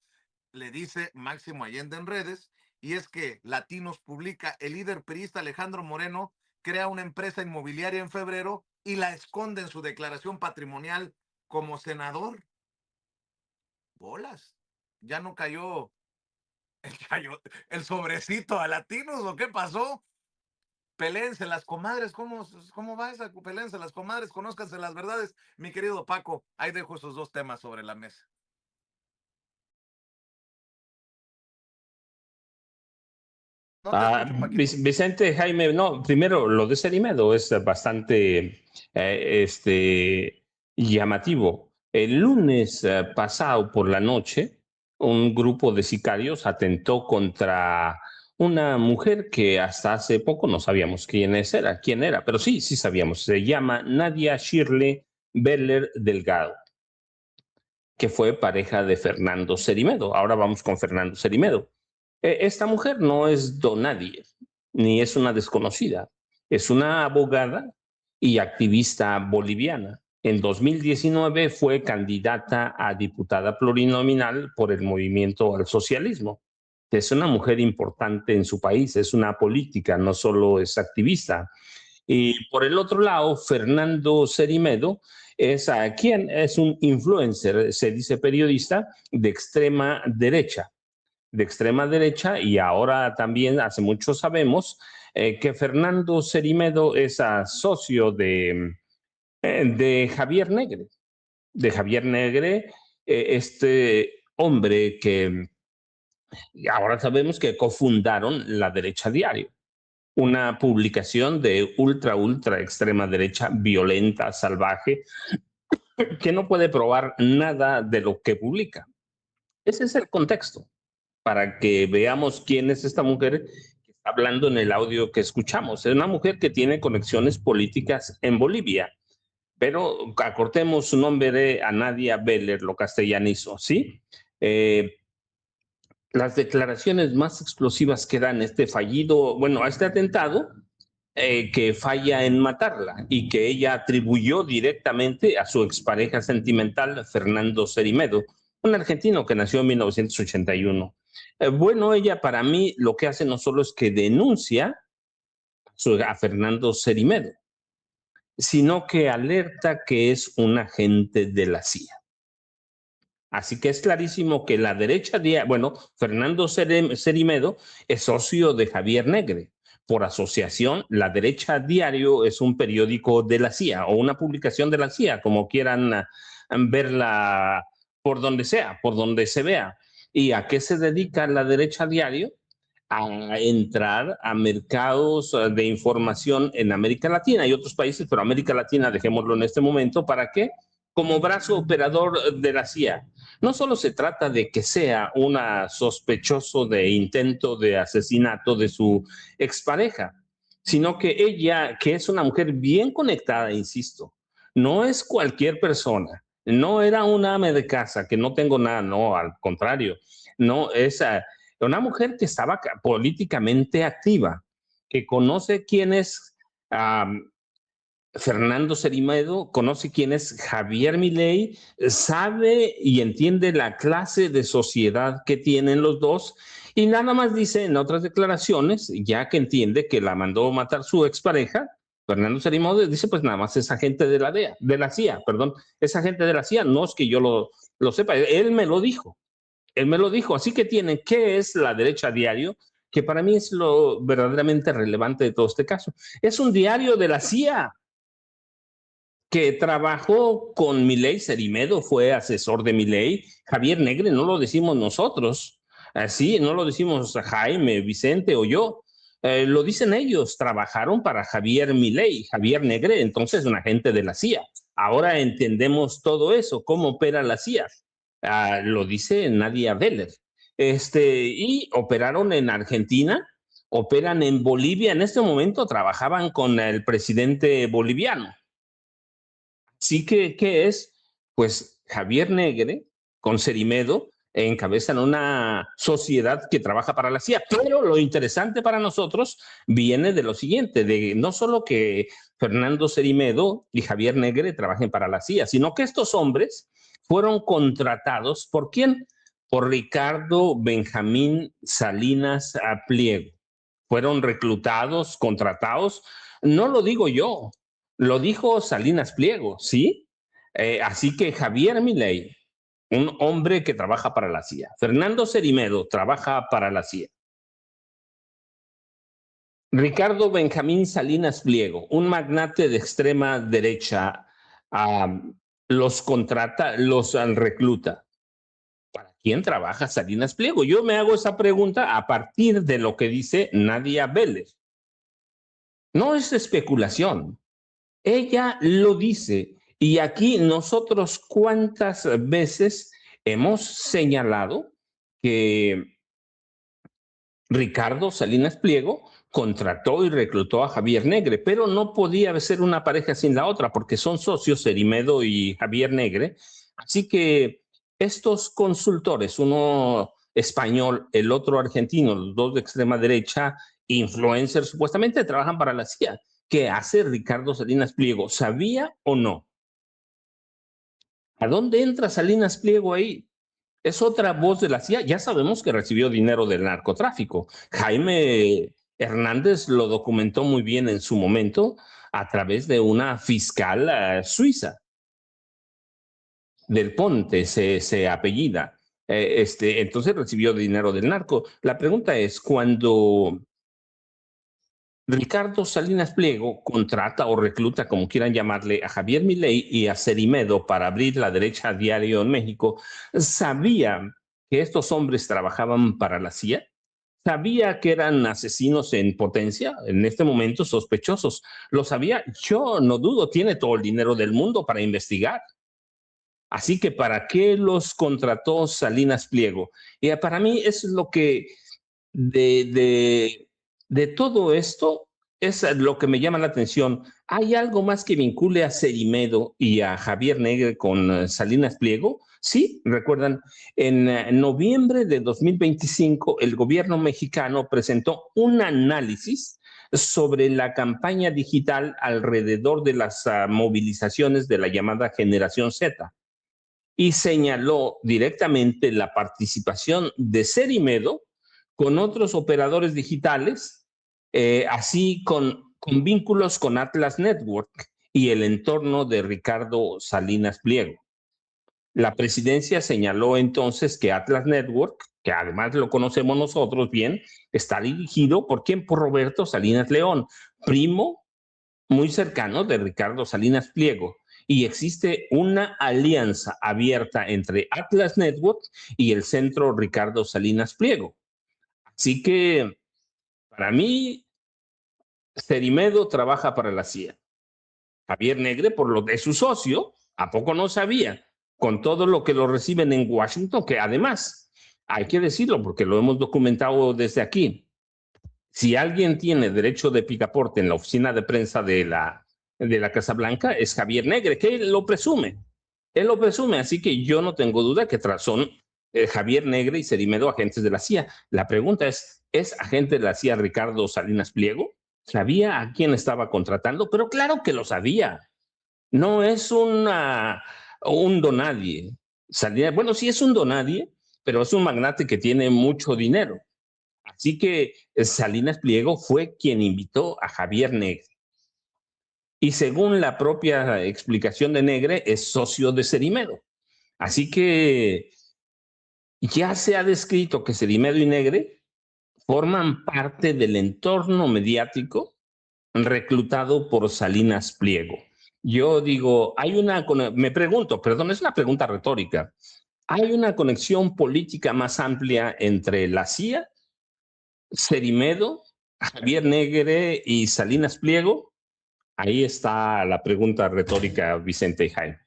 le dice Máximo Allende en redes. Y es que Latinos publica: el líder priista Alejandro Moreno crea una empresa inmobiliaria en febrero y la esconde en su declaración patrimonial como senador. Bolas, ya no cayó el sobrecito a Latinos, ¿o qué pasó? Peléense las comadres. ¿Cómo va esa? Peléense las comadres, conózcanse las verdades. Mi querido Paco, ahí dejo esos dos temas sobre la mesa. No escucho, Vicente, Jaime, no, primero lo de Serimedo es bastante llamativo. El lunes pasado por la noche, un grupo de sicarios atentó contra una mujer que hasta hace poco no sabíamos quién era, pero sí sabíamos. Se llama Nadia Shirley Beller Delgado, que fue pareja de Fernando Serimedo. Ahora vamos con Fernando Serimedo. Esta mujer no es donadie, ni es una desconocida. Es una abogada y activista boliviana. En 2019 fue candidata a diputada plurinominal por el Movimiento al Socialismo. Es una mujer importante en su país, es una política, no solo es activista. Y por el otro lado, Fernando Serimedo es un influencer, se dice periodista, de extrema derecha. de extrema derecha, y ahora también hace mucho sabemos que Fernando Cerimedo es socio de Javier Negre. De Javier Negre, este hombre que ahora sabemos que cofundaron La Derecha Diario, una publicación de ultra extrema derecha, violenta, salvaje, que no puede probar nada de lo que publica. Ese es el contexto, para que veamos quién es esta mujer que está hablando en el audio que escuchamos. Es una mujer que tiene conexiones políticas en Bolivia, pero acortemos su nombre de Anadia Beller, lo castellanizo, ¿sí? Las declaraciones más explosivas que dan este fallido, bueno, a este atentado, que falla en matarla y que ella atribuyó directamente a su expareja sentimental, Fernando Cerimedo, un argentino que nació en 1981. Bueno, ella para mí lo que hace no solo es que denuncia a Fernando Cerimedo, sino que alerta que es un agente de la CIA. Así que es clarísimo que la derecha, Fernando Cerimedo es socio de Javier Negre. Por asociación, La Derecha Diario es un periódico de la CIA o una publicación de la CIA, como quieran verla, por donde sea, por donde se vea. ¿Y a qué se dedica La Derecha Diario? A entrar a mercados de información en América Latina y otros países, pero América Latina, dejémoslo en este momento, ¿para qué? Como brazo operador de la CIA. No solo se trata de que sea una sospechoso de intento de asesinato de su expareja, sino que ella, que es una mujer bien conectada, insisto, no es cualquier persona, no era una ama de casa, que no tengo nada, no, al contrario, no, es una mujer que estaba políticamente activa, que conoce quién es Fernando Cerimedo, conoce quién es Javier Milei, sabe y entiende la clase de sociedad que tienen los dos, y nada más dice en otras declaraciones, ya que entiende que la mandó matar su expareja, Fernando Cerimedo dice, pues nada más es agente de la CIA, es agente de la CIA, no es que yo lo sepa, él me lo dijo, así que tienen, ¿qué es La Derecha Diario? Que para mí es lo verdaderamente relevante de todo este caso. Es un diario de la CIA, que trabajó con Milei. Cerimedo fue asesor de Milei. Javier Negre no lo decimos nosotros, así no lo decimos Jaime, Vicente o yo. Lo dicen ellos, trabajaron para Javier Milei, Javier Negre, entonces un agente de la CIA. Ahora entendemos todo eso, cómo opera la CIA. Lo dice Nadia Beller. Y operaron en Argentina, operan en Bolivia. En este momento trabajaban con el presidente boliviano. Sí que, ¿qué es? Pues Javier Negre con Cerimedo encabezan una sociedad que trabaja para la CIA. Pero lo interesante para nosotros viene de lo siguiente, de no solo que Fernando Cerimedo y Javier Negre trabajen para la CIA, sino que estos hombres fueron contratados ¿por quién? Por Ricardo Benjamín Salinas Pliego. Fueron reclutados, contratados, no lo digo yo, lo dijo Salinas Pliego, ¿sí? Así que Javier Milei, un hombre que trabaja para la CIA. Fernando Cerimedo trabaja para la CIA. Ricardo Benjamín Salinas Pliego, un magnate de extrema derecha, los contrata, los recluta. ¿Para quién trabaja Salinas Pliego? Yo me hago esa pregunta a partir de lo que dice Nadia Beller. No es especulación. Ella lo dice, y aquí nosotros cuántas veces hemos señalado que Ricardo Salinas Pliego contrató y reclutó a Javier Negre, pero no podía ser una pareja sin la otra, porque son socios Cerimedo y Javier Negre. Así que estos consultores, uno español, el otro argentino, los dos de extrema derecha, influencers, supuestamente trabajan para la CIA. ¿Qué hace Ricardo Salinas Pliego? ¿Sabía o no? ¿A dónde entra Salinas Pliego ahí? Es otra voz de la CIA. Ya sabemos que recibió dinero del narcotráfico. Jaime Hernández lo documentó muy bien en su momento a través de una fiscal suiza. Del Ponte se apellida. Entonces recibió dinero del narco. La pregunta es, cuando Ricardo Salinas Pliego contrata o recluta, como quieran llamarle, a Javier Milei y a Cerimedo para abrir la derecha diario en México, ¿sabía que estos hombres trabajaban para la CIA? ¿Sabía que eran asesinos en potencia, en este momento sospechosos? ¿Lo sabía? Yo no dudo, tiene todo el dinero del mundo para investigar. Así que, ¿para qué los contrató Salinas Pliego? Y para mí eso es lo que de, de, de todo esto es lo que me llama la atención. ¿Hay algo más que vincule a Cerimedo y a Javier Negre con Salinas Pliego? Sí, recuerdan, en noviembre de 2025 el gobierno mexicano presentó un análisis sobre la campaña digital alrededor de las movilizaciones de la llamada Generación Z y señaló directamente la participación de Cerimedo con otros operadores digitales, así con vínculos con Atlas Network y el entorno de Ricardo Salinas Pliego. La presidencia señaló entonces que Atlas Network, que además lo conocemos nosotros bien, está dirigido por quién, por Roberto Salinas León, primo muy cercano de Ricardo Salinas Pliego, y existe una alianza abierta entre Atlas Network y el centro Ricardo Salinas Pliego. Así que para mí, Cerimedo trabaja para la CIA. Javier Negre, por lo de su socio, ¿a poco no sabía? Con todo lo que lo reciben en Washington, que además, hay que decirlo porque lo hemos documentado desde aquí, si alguien tiene derecho de picaporte en la oficina de prensa de la Casa Blanca, es Javier Negre, que él lo presume. Él lo presume, así que yo no tengo duda que son Javier Negre y Cerimedo agentes de la CIA. La pregunta ¿es agente de la CIA Ricardo Salinas Pliego? ¿Sabía a quién estaba contratando? Pero claro que lo sabía. No es un donadie. Bueno, sí es un donadie, pero es un magnate que tiene mucho dinero. Así que Salinas Pliego fue quien invitó a Javier Negre. Y según la propia explicación de Negre, es socio de Cerimedo. Así que ya se ha descrito que Cerimedo y Negre forman parte del entorno mediático reclutado por Salinas Pliego. Yo digo, me pregunto, perdón, es una pregunta retórica, ¿hay una conexión política más amplia entre la CIA, Cerimedo, Javier Negre y Salinas Pliego? Ahí está la pregunta retórica, Vicente y Jaime.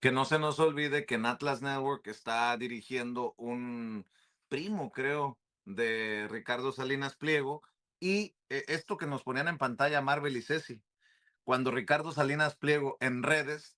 Que no se nos olvide que en Atlas Network está dirigiendo un primo, creo, de Ricardo Salinas Pliego. Y esto que nos ponían en pantalla Marvel y Ceci, cuando Ricardo Salinas Pliego en redes,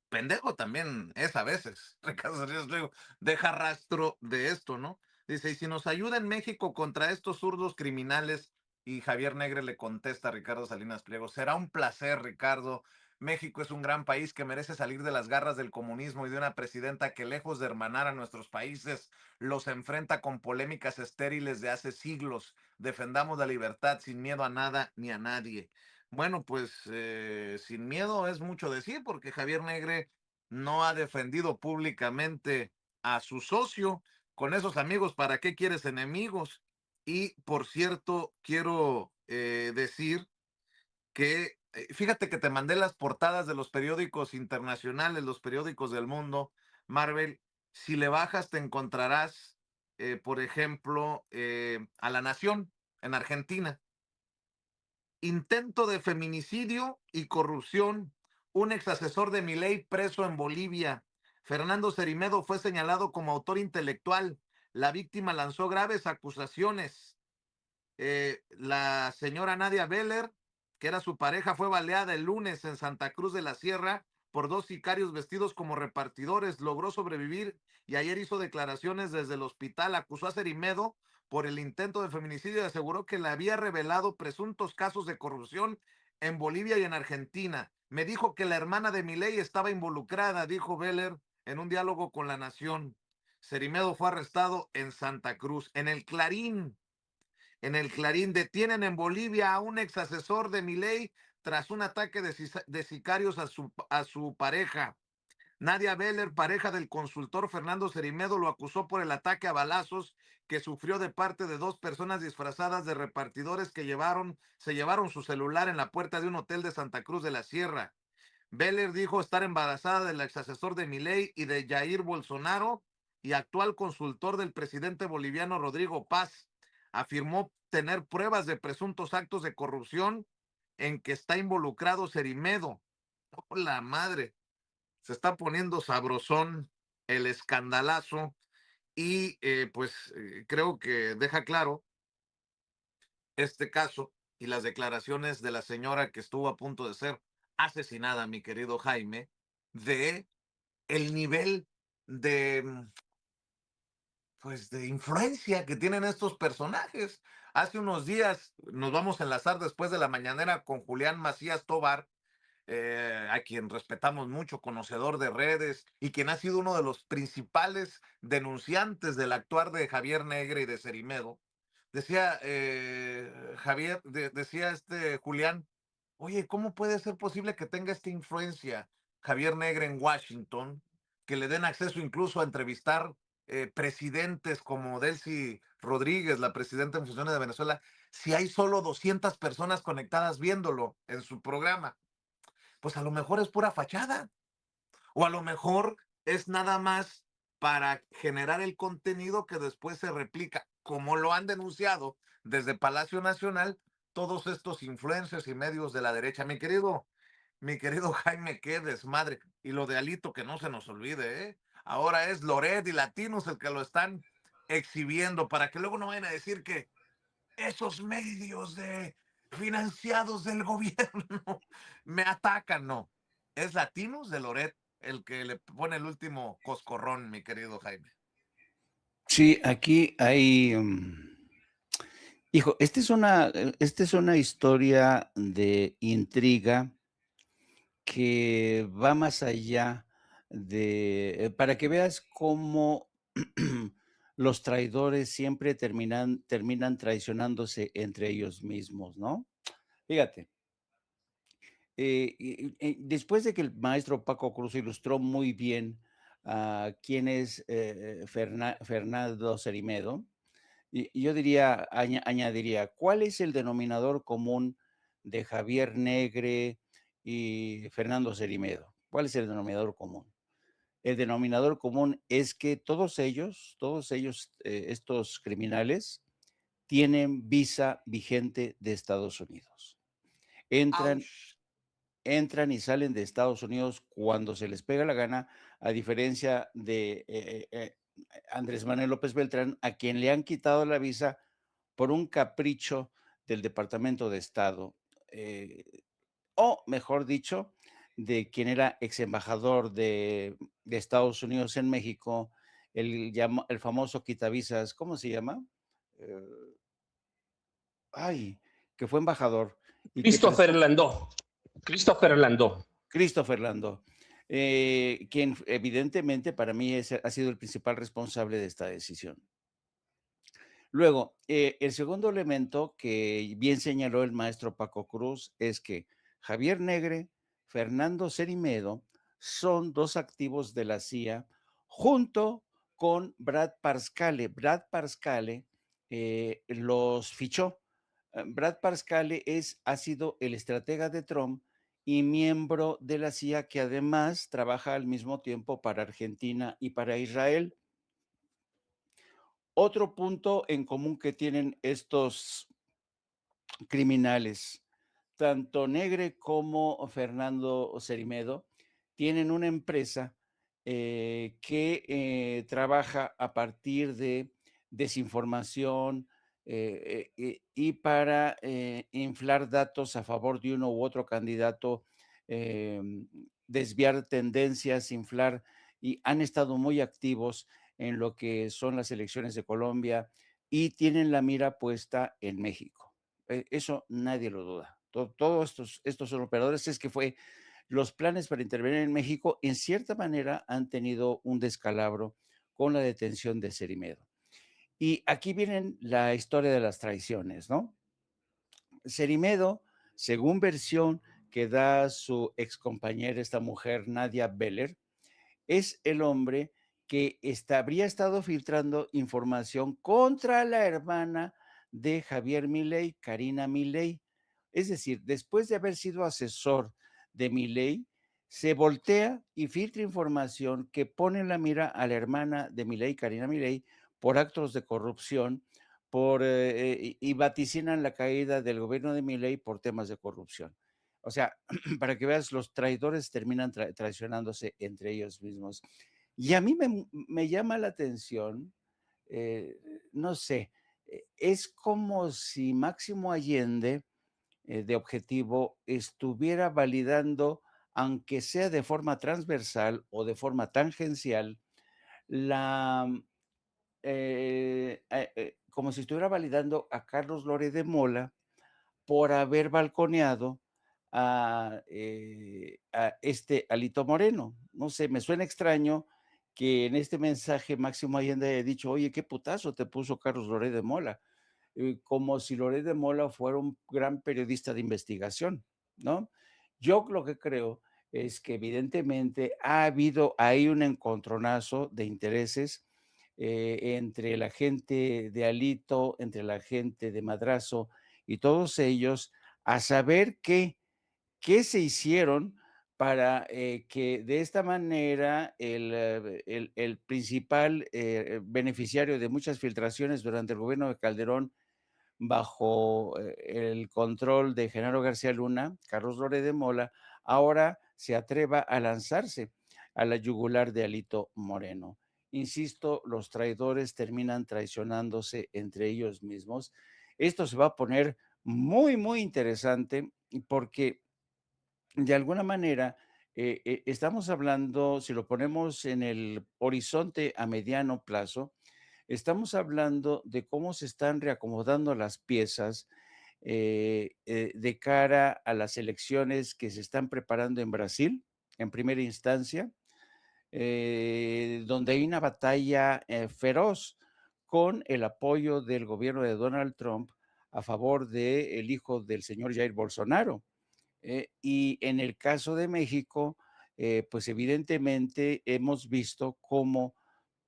pendejo también es a veces, Ricardo Salinas Pliego, deja rastro de esto, ¿no? Dice, y si nos ayuda en México contra estos zurdos criminales, y Javier Negre le contesta a Ricardo Salinas Pliego, será un placer, Ricardo. México es un gran país que merece salir de las garras del comunismo y de una presidenta que, lejos de hermanar a nuestros países, los enfrenta con polémicas estériles de hace siglos. Defendamos la libertad sin miedo a nada ni a nadie. Bueno, pues sin miedo es mucho decir, porque Javier Negre no ha defendido públicamente a su socio. Con esos amigos, ¿para qué quieres enemigos? Y por cierto, quiero decir que, fíjate que te mandé las portadas de los periódicos internacionales, los periódicos del mundo, Marvel. Si le bajas, te encontrarás, por ejemplo, a La Nación en Argentina. Intento de feminicidio y corrupción. Un exasesor de Milei preso en Bolivia. Fernando Cerimedo fue señalado como autor intelectual. La víctima lanzó graves acusaciones. La señora Nadia Beller, que era su pareja, fue baleada el lunes en Santa Cruz de la Sierra por dos sicarios vestidos como repartidores. Logró sobrevivir y ayer hizo declaraciones desde el hospital. Acusó a Cerimedo por el intento de feminicidio y aseguró que le había revelado presuntos casos de corrupción en Bolivia y en Argentina. Me dijo que la hermana de Milei estaba involucrada, dijo Beller en un diálogo con La Nación. Cerimedo fue arrestado en Santa Cruz. En el Clarín, detienen en Bolivia a un ex asesor de Milei tras un ataque de sicarios a su pareja. Nadia Beller, pareja del consultor Fernando Cerimedo, lo acusó por el ataque a balazos que sufrió de parte de dos personas disfrazadas de repartidores que se llevaron su celular en la puerta de un hotel de Santa Cruz de la Sierra. Beller dijo estar embarazada del exasesor de Milei y de Jair Bolsonaro y actual consultor del presidente boliviano Rodrigo Paz. Afirmó tener pruebas de presuntos actos de corrupción en que está involucrado Cerimedo. ¡Oh, la madre! Se está poniendo sabrosón el escandalazo y creo que deja claro este caso y las declaraciones de la señora que estuvo a punto de ser asesinada, mi querido Jaime, de el nivel de, de influencia que tienen estos personajes. Hace unos días nos vamos a enlazar después de la mañanera con Julián Macías Tobar, a quien respetamos mucho, conocedor de redes y quien ha sido uno de los principales denunciantes del actuar de Javier Negre y de Cerimedo. Decía decía Julián, oye, ¿cómo puede ser posible que tenga esta influencia Javier Negre en Washington, que le den acceso incluso a entrevistar presidentes como Delcy Rodríguez, la presidenta en funciones de Venezuela, si hay solo 200 personas conectadas viéndolo en su programa? Pues a lo mejor es pura fachada, o a lo mejor es nada más para generar el contenido que después se replica, como lo han denunciado desde Palacio Nacional todos estos influencers y medios de la derecha. Mi querido Jaime, qué desmadre. Y lo de Alito, que no se nos olvide, ¿eh? Ahora es Loret y Latinos el que lo están exhibiendo, para que luego no vayan a decir que esos medios financiados del gobierno me atacan. No, es Latinos de Loret el que le pone el último coscorrón, mi querido Jaime. Sí, aquí hay, hijo, esta es una historia de intriga que va más allá de, para que veas cómo los traidores siempre terminan traicionándose entre ellos mismos, ¿no? Fíjate, después de que el maestro Paco Cruz ilustró muy bien quién es Fernando Cerimedo, y yo diría, añadiría, ¿cuál es el denominador común de Javier Negre y Fernando Cerimedo? ¿Cuál es el denominador común? El denominador común es que todos ellos, estos criminales, tienen visa vigente de Estados Unidos. Entran, ¡Auch! entran y salen de Estados Unidos cuando se les pega la gana, a diferencia de Andrés Manuel López Beltrán, a quien le han quitado la visa por un capricho del Departamento de Estado, o mejor dicho, de quien era ex embajador de Estados Unidos en México, el famoso quitavisas, ¿cómo se llama? Eh, ay, que fue embajador y que Christopher Landó. Christopher Landó. Christopher Landó, quien evidentemente para mí ha sido el principal responsable de esta decisión. Luego, el segundo elemento que bien señaló el maestro Paco Cruz es que Javier Negre, Fernando Cerimedo son dos activos de la CIA junto con Brad Parscale. Brad Parscale los fichó. Brad Parscale ha sido el estratega de Trump y miembro de la CIA que además trabaja al mismo tiempo para Argentina y para Israel. Otro punto en común que tienen estos criminales, tanto Negre como Fernando Cerimedo, tienen una empresa que trabaja a partir de desinformación y para inflar datos a favor de uno u otro candidato, desviar tendencias, inflar, y han estado muy activos en lo que son las elecciones de Colombia y tienen la mira puesta en México. Eso nadie lo duda. Todos estos son operadores. Es que los planes para intervenir en México, en cierta manera, han tenido un descalabro con la detención de Cerimedo. Y aquí viene la historia de las traiciones, ¿no? Cerimedo, según versión que da su excompañera, esta mujer, Nadia Beller, es el hombre que habría estado filtrando información contra la hermana de Javier Milei, Karina Milei. Es decir, después de haber sido asesor de Milei, se voltea y filtra información que pone en la mira a la hermana de Milei, Karina Milei, por actos de corrupción, y vaticinan la caída del gobierno de Milei por temas de corrupción. O sea, para que veas, los traidores terminan traicionándose entre ellos mismos. Y a mí me llama la atención, eh, no sé, es como si Máximo Allende, de Objetivo, estuviera validando, aunque sea de forma transversal o de forma tangencial, la, como si estuviera validando a Carlos Loret de Mola por haber balconeado a este Alito Moreno. No sé, me suena extraño que en este mensaje Máximo Allende haya dicho, oye, qué putazo te puso Carlos Loret de Mola, como si Loret de Mola fuera un gran periodista de investigación, ¿no? Yo lo que creo es que evidentemente ha habido ahí un encontronazo de intereses entre la gente de Alito, entre la gente de Madrazo y todos ellos, a saber qué se hicieron para que de esta manera el principal beneficiario de muchas filtraciones durante el gobierno de Calderón, bajo el control de Genaro García Luna, Carlos Loret de Mola, ahora se atreva a lanzarse a la yugular de Alito Moreno. Insisto, los traidores terminan traicionándose entre ellos mismos. Esto se va a poner muy, muy interesante porque de alguna manera estamos hablando, si lo ponemos en el horizonte a mediano plazo, estamos hablando de cómo se están reacomodando las piezas de cara a las elecciones que se están preparando en Brasil, en primera instancia, donde hay una batalla feroz con el apoyo del gobierno de Donald Trump a favor del hijo del señor Jair Bolsonaro. Y en el caso de México, pues evidentemente hemos visto cómo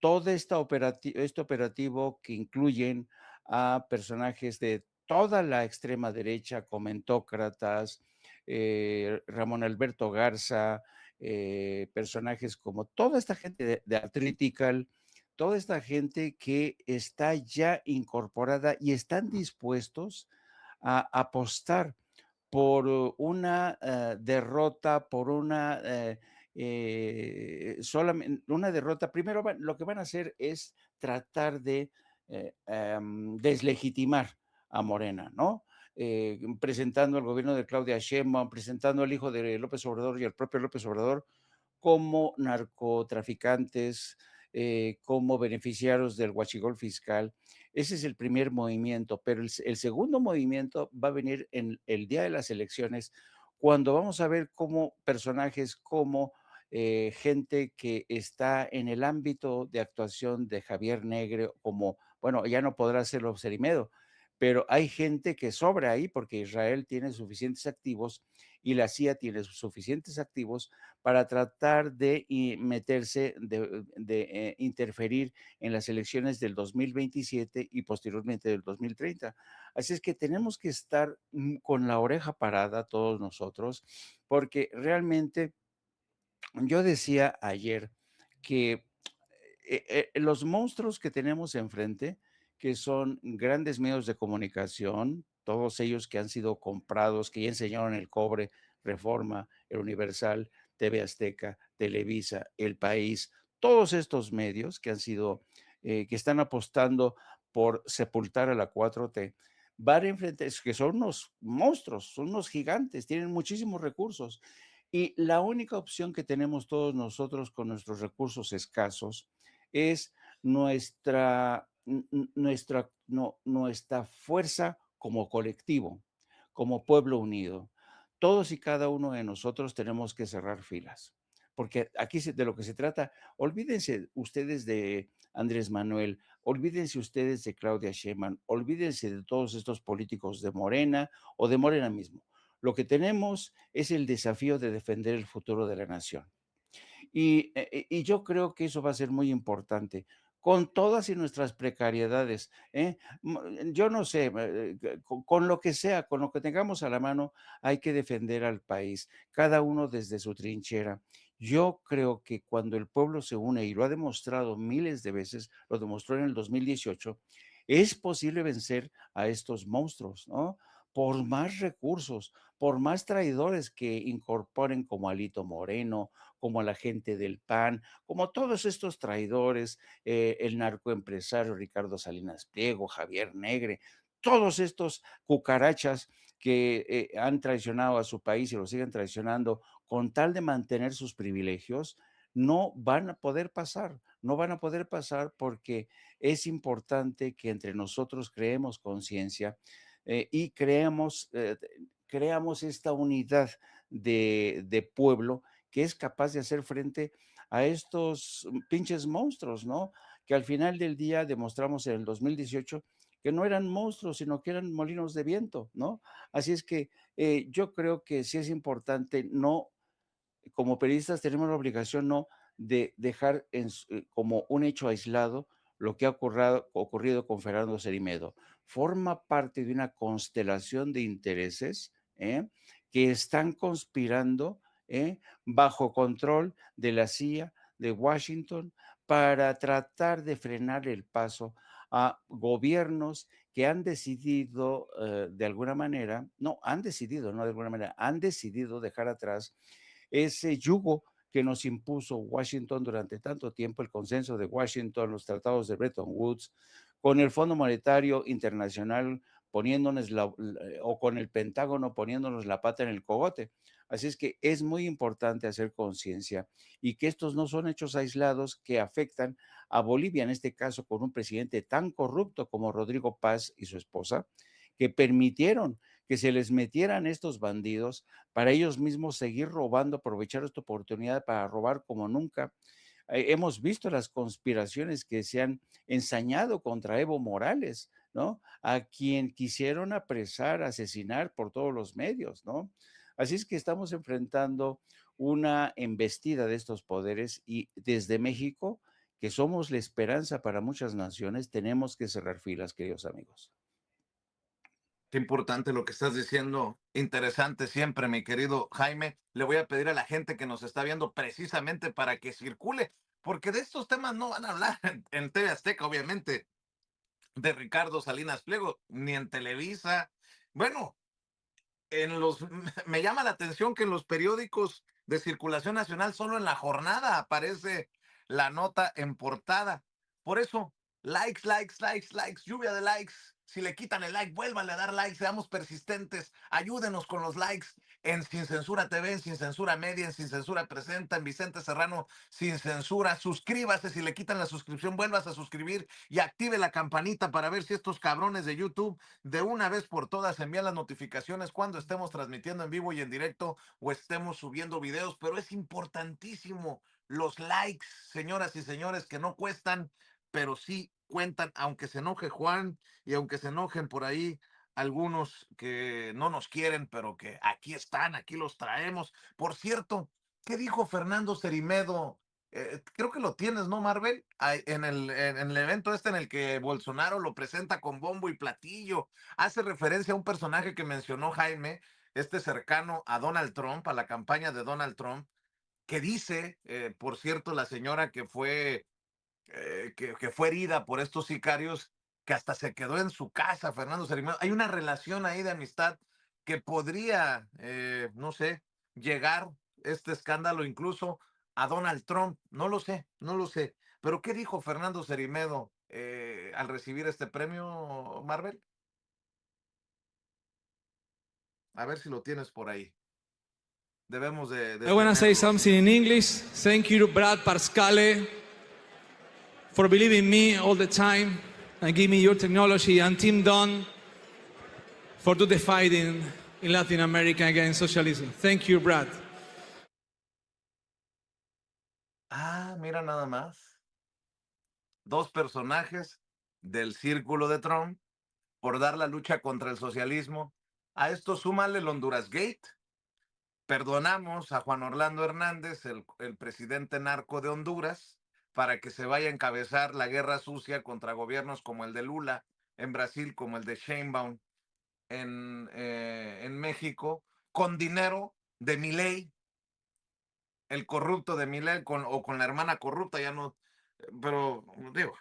todo este operativo que incluyen a personajes de toda la extrema derecha, comentócratas, Ramón Alberto Garza, personajes como toda esta gente de Artritical, toda esta gente que está ya incorporada y están dispuestos a apostar por una derrota, por una solamente una derrota. Primero lo que van a hacer es tratar de deslegitimar a Morena, ¿no? Presentando al gobierno de Claudia Sheinbaum, presentando al hijo de López Obrador y al propio López Obrador como narcotraficantes, como beneficiarios del huachicol fiscal. Ese es el primer movimiento, pero el segundo movimiento va a venir en el día de las elecciones, cuando vamos a ver cómo personajes como gente que está en el ámbito de actuación de Javier Negre, como, bueno, ya no podrá hacerlo Cerimedo, pero hay gente que sobra ahí porque Israel tiene suficientes activos y la CIA tiene suficientes activos para tratar de meterse, de interferir en las elecciones del 2027 y posteriormente del 2030. Así es que tenemos que estar con la oreja parada todos nosotros, porque realmente yo decía ayer que los monstruos que tenemos enfrente, que son grandes medios de comunicación, todos ellos que han sido comprados, que ya enseñaron el cobre, Reforma, el Universal, TV Azteca, Televisa, El País, todos estos medios que han sido, que están apostando por sepultar a la 4T, van a enfrentar, que son unos monstruos, son unos gigantes, tienen muchísimos recursos. Y la única opción que tenemos todos nosotros con nuestros recursos escasos es nuestra fuerza como colectivo, como pueblo unido. Todos y cada uno de nosotros tenemos que cerrar filas, porque aquí de lo que se trata, olvídense ustedes de Andrés Manuel, olvídense ustedes de Claudia Sheinbaum, olvídense de todos estos políticos de Morena o de Morena mismo. Lo que tenemos es el desafío de defender el futuro de la nación. Y yo creo que eso va a ser muy importante, con todas y nuestras precariedades, ¿eh? Yo no sé, con lo que sea, con lo que tengamos a la mano, hay que defender al país, cada uno desde su trinchera. Yo creo que cuando el pueblo se une, y lo ha demostrado miles de veces, lo demostró en el 2018, es posible vencer a estos monstruos, ¿no? Por más recursos, por más traidores que incorporen como Alito Moreno, como a la gente del PAN, como todos estos traidores, el narcoempresario Ricardo Salinas Pliego, Javier Negre, todos estos cucarachas que han traicionado a su país y lo siguen traicionando con tal de mantener sus privilegios, no van a poder pasar, no van a poder pasar porque es importante que entre nosotros creemos conciencia y creamos esta unidad de pueblo que es capaz de hacer frente a estos pinches monstruos, ¿no? Que al final del día demostramos en el 2018 que no eran monstruos, sino que eran molinos de viento, ¿no? Así es que yo creo que sí es importante no como periodistas tenemos la obligación no de dejar como un hecho aislado lo que ha ocurrido con Fernando Cerimedo. Forma parte de una constelación de intereses que están conspirando bajo control de la CIA, de Washington, para tratar de frenar el paso a gobiernos que han decidido de alguna manera, no, han decidido, no de alguna manera, han decidido dejar atrás ese yugo que nos impuso Washington durante tanto tiempo, el consenso de Washington, los tratados de Bretton Woods, con el Fondo Monetario Internacional poniéndonos o con el Pentágono poniéndonos la pata en el cogote. Así es que es muy importante hacer conciencia y que estos no son hechos aislados que afectan a Bolivia, en este caso con un presidente tan corrupto como Rodrigo Paz y su esposa, que permitieron que se les metieran estos bandidos para ellos mismos seguir robando, aprovechar esta oportunidad para robar como nunca. Hemos visto las conspiraciones que se han ensañado contra Evo Morales, ¿no? A quien quisieron apresar, asesinar por todos los medios, ¿no? Así es que estamos enfrentando una embestida de estos poderes y desde México, que somos la esperanza para muchas naciones, tenemos que cerrar filas, queridos amigos. Qué importante lo que estás diciendo. Interesante siempre, mi querido Jaime. Le voy a pedir a la gente que nos está viendo precisamente para que circule, porque de estos temas no van a hablar en TV Azteca, obviamente, de Ricardo Salinas Pliego, ni en Televisa. Bueno, me llama la atención que en los periódicos de circulación nacional solo en la jornada aparece la nota en portada. Por eso, likes, likes, likes, likes, lluvia de likes. Si le quitan el like, vuélvanle a dar like, seamos persistentes, ayúdenos con los likes en Sin Censura TV, en Sin Censura Media, en Sin Censura Presenta, en Vicente Serrano Sin Censura. Suscríbase, si le quitan la suscripción, vuelvas a suscribir y active la campanita para ver si estos cabrones de YouTube de una vez por todas envían las notificaciones cuando estemos transmitiendo en vivo y en directo o estemos subiendo videos, pero es importantísimo los likes, señoras y señores, que no cuestan, pero sí cuentan, aunque se enoje Juan y aunque se enojen por ahí algunos que no nos quieren, pero que aquí están, aquí los traemos. Por cierto, ¿qué dijo Fernando Cerimedo? Creo que lo tienes, ¿no, Marvel? En el evento este en el que Bolsonaro lo presenta con bombo y platillo, hace referencia a un personaje que mencionó Jaime, este cercano a Donald Trump, a la campaña de Donald Trump, que dice, por cierto, la señora que fue herida por estos sicarios, que hasta se quedó en su casa, Fernando Cerimedo. Hay una relación ahí de amistad que podría, no sé, llegar este escándalo incluso a Donald Trump. No lo sé, no lo sé. Pero ¿qué dijo Fernando Cerimedo al recibir este premio, Marvel? A ver si lo tienes por ahí. Debemos de I want to say tenerlo. something in English. Thank you, Brad Parscale, for believing in me all the time and give me your technology, and Tim Dunn for do the fighting in Latin America against socialism. Thank you, Brad. Ah, mira nada más. Dos personajes del círculo de Trump por dar la lucha contra el socialismo. A esto súmale el Honduras Gate, perdonamos a Juan Orlando Hernández, el presidente narco de Honduras, para que se vaya a encabezar la guerra sucia contra gobiernos como el de Lula en Brasil, como el de Sheinbaum en México, con dinero de Milei, el corrupto de Milei, o con la hermana corrupta, ya no, pero digo,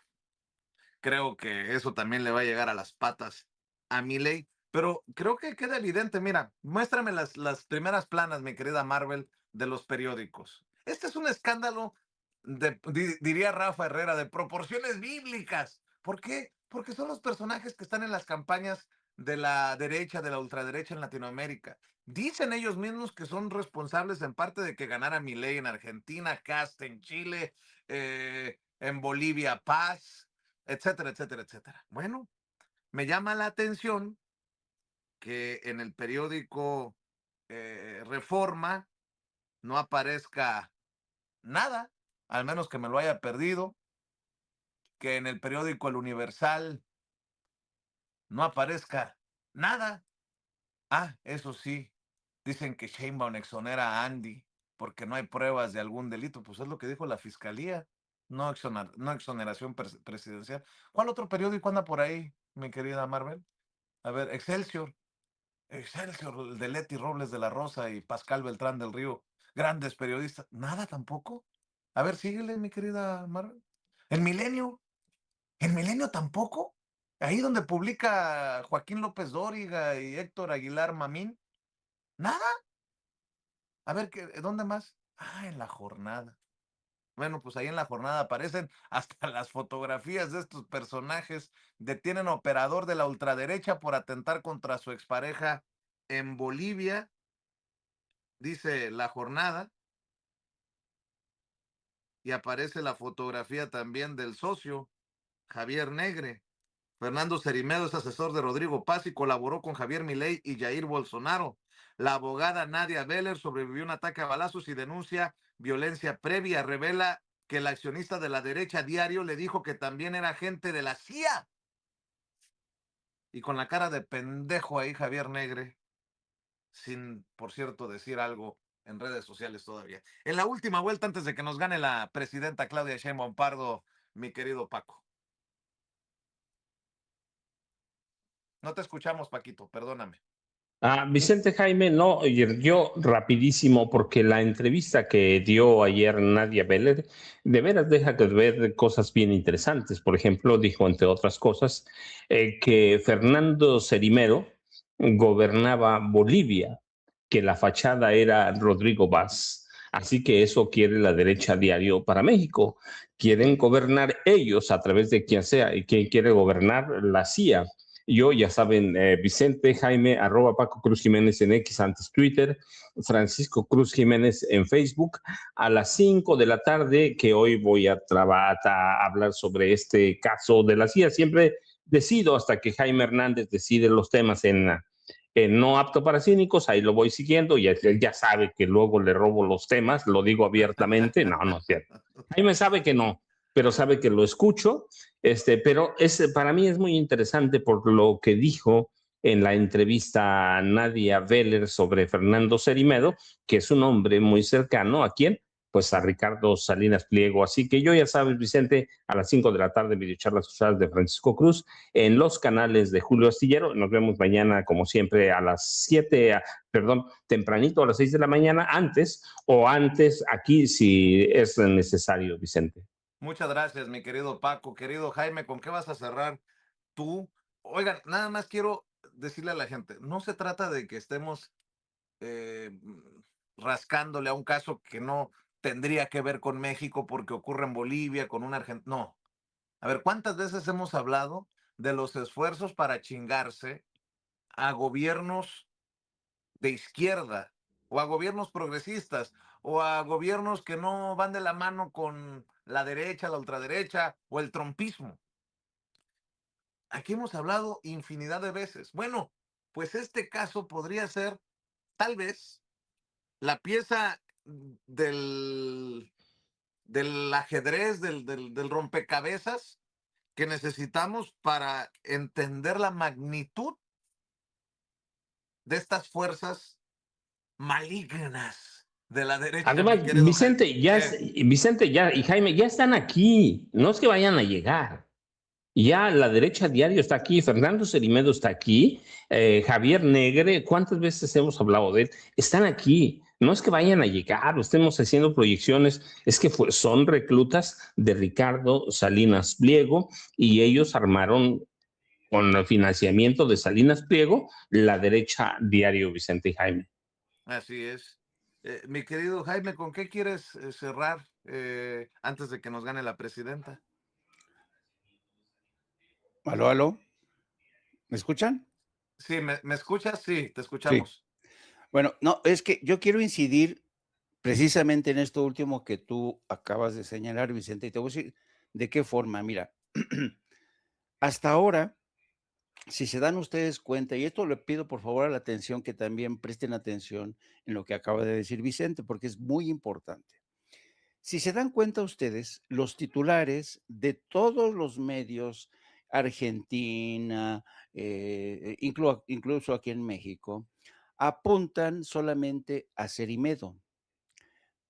creo que eso también le va a llegar a las patas a Milei, pero creo que queda evidente. Mira, muéstrame las primeras planas, mi querida Marvel, de los periódicos. Este es un escándalo, diría Rafa Herrera, de proporciones bíblicas. ¿Por qué? Porque son los personajes que están en las campañas de la derecha, de la ultraderecha en Latinoamérica. Dicen ellos mismos que son responsables en parte de que ganara Milei en Argentina, Cast en Chile, en Bolivia Paz, etcétera, etcétera, etcétera. Bueno, me llama la atención que en el periódico Reforma no aparezca nada, al menos que me lo haya perdido, que en el periódico El Universal no aparezca nada. Ah, eso sí, dicen que Sheinbaum exonera a Andy porque no hay pruebas de algún delito. Pues es lo que dijo la fiscalía, no exoneración presidencial. ¿Cuál otro periódico anda por ahí, mi querida Marvel? A ver, Excelsior, el de Leti Robles de la Rosa y Pascal Beltrán del Río, grandes periodistas. Nada tampoco. A ver, síguele, mi querida Marvel. El Milenio, el Milenio tampoco. Ahí donde publica Joaquín López Dóriga y Héctor Aguilar Mamín. Nada. A ver, ¿dónde más? Ah, en La Jornada. Bueno, pues ahí en La Jornada aparecen hasta las fotografías de estos personajes. Detienen a operador de la ultraderecha por atentar contra su expareja en Bolivia, dice La Jornada, y aparece la fotografía también del socio, Javier Negre. Fernando Cerimedo es asesor de Rodrigo Paz y colaboró con Javier Milei y Jair Bolsonaro. La abogada Nadia Beller sobrevivió a un ataque a balazos y denuncia violencia previa. Revela que el accionista de la derecha Diario le dijo que también era agente de la CIA. Y con la cara de pendejo ahí Javier Negre, sin, por cierto, decir algo en redes sociales todavía. En la última vuelta, antes de que nos gane la presidenta Claudia Sheinbaum Pardo, mi querido Paco. No te escuchamos, Paquito, perdóname. Vicente Jaime, no, yo rapidísimo, porque la entrevista que dio ayer Nadia Beller, de veras deja que ver cosas bien interesantes. Por ejemplo, dijo, entre otras cosas, que Fernando Cerimero gobernaba Bolivia, que la fachada era Rodrigo Vaz. Así que eso quiere la derecha Diario para México. Quieren gobernar ellos a través de quien sea, y quien quiere gobernar la CIA. Yo, ya saben, Vicente Jaime, @Paco Cruz Jiménez en X, antes Twitter, Francisco Cruz Jiménez en Facebook, a las 5 de la tarde, que hoy voy a hablar sobre este caso de la CIA. Siempre decido hasta que Jaime Hernández decide los temas en No Apto para Cínicos, ahí lo voy siguiendo, y él ya sabe que luego le robo los temas, lo digo abiertamente, no es cierto. Jaime sabe que no, pero sabe que lo escucho, pero para mí es muy interesante por lo que dijo en la entrevista a Nadia Beller sobre Fernando Cerimedo, que es un hombre muy cercano a quién, pues a Ricardo Salinas Pliego. Así que yo, ya sabes, Vicente, a las 5 de la tarde, videocharlas sociales de Francisco Cruz en los canales de Julio Astillero. Nos vemos mañana, como siempre, a las 7, tempranito, a las 6 de la mañana, antes aquí, si es necesario, Vicente. Muchas gracias, mi querido Paco. Querido Jaime, ¿con qué vas a cerrar tú? Oigan, nada más quiero decirle a la gente, no se trata de que estemos rascándole a un caso que no tendría que ver con México porque ocurre en Bolivia, con un argentino. No. A ver, ¿cuántas veces hemos hablado de los esfuerzos para chingarse a gobiernos de izquierda o a gobiernos progresistas o a gobiernos que no van de la mano con la derecha, la ultraderecha o el trompismo? Aquí hemos hablado infinidad de veces. Bueno, pues este caso podría ser tal vez la pieza del ajedrez, del rompecabezas que necesitamos para entender la magnitud de estas fuerzas malignas de la derecha, mi Además, querido Jaime. Vicente ya y Jaime ya están aquí, no es que vayan a llegar. Ya la derecha diario está aquí, Fernando Cerimedo está aquí, Javier Negre, ¿cuántas veces hemos hablado de él? Están aquí, no es que vayan a llegar o estemos haciendo proyecciones, es que son reclutas de Ricardo Salinas Pliego y ellos armaron con el financiamiento de Salinas Pliego la derecha diario Vicente y Jaime. Así es. Mi querido Jaime, ¿con qué quieres cerrar antes de que nos gane la presidenta? Aló, aló, ¿me escuchan? Sí, ¿me escuchas? Sí, te Sí. escuchamos. Bueno, no, es que yo quiero incidir precisamente en esto último que tú acabas de señalar, Vicente, y te voy a decir de qué forma. Mira, hasta ahora, si se dan ustedes cuenta, y esto le pido por favor a la atención, que también presten atención en lo que acaba de decir Vicente, porque es muy importante. Si se dan cuenta ustedes, los titulares de todos los medios, Argentina, incluso aquí en México, apuntan solamente a Cerimedo.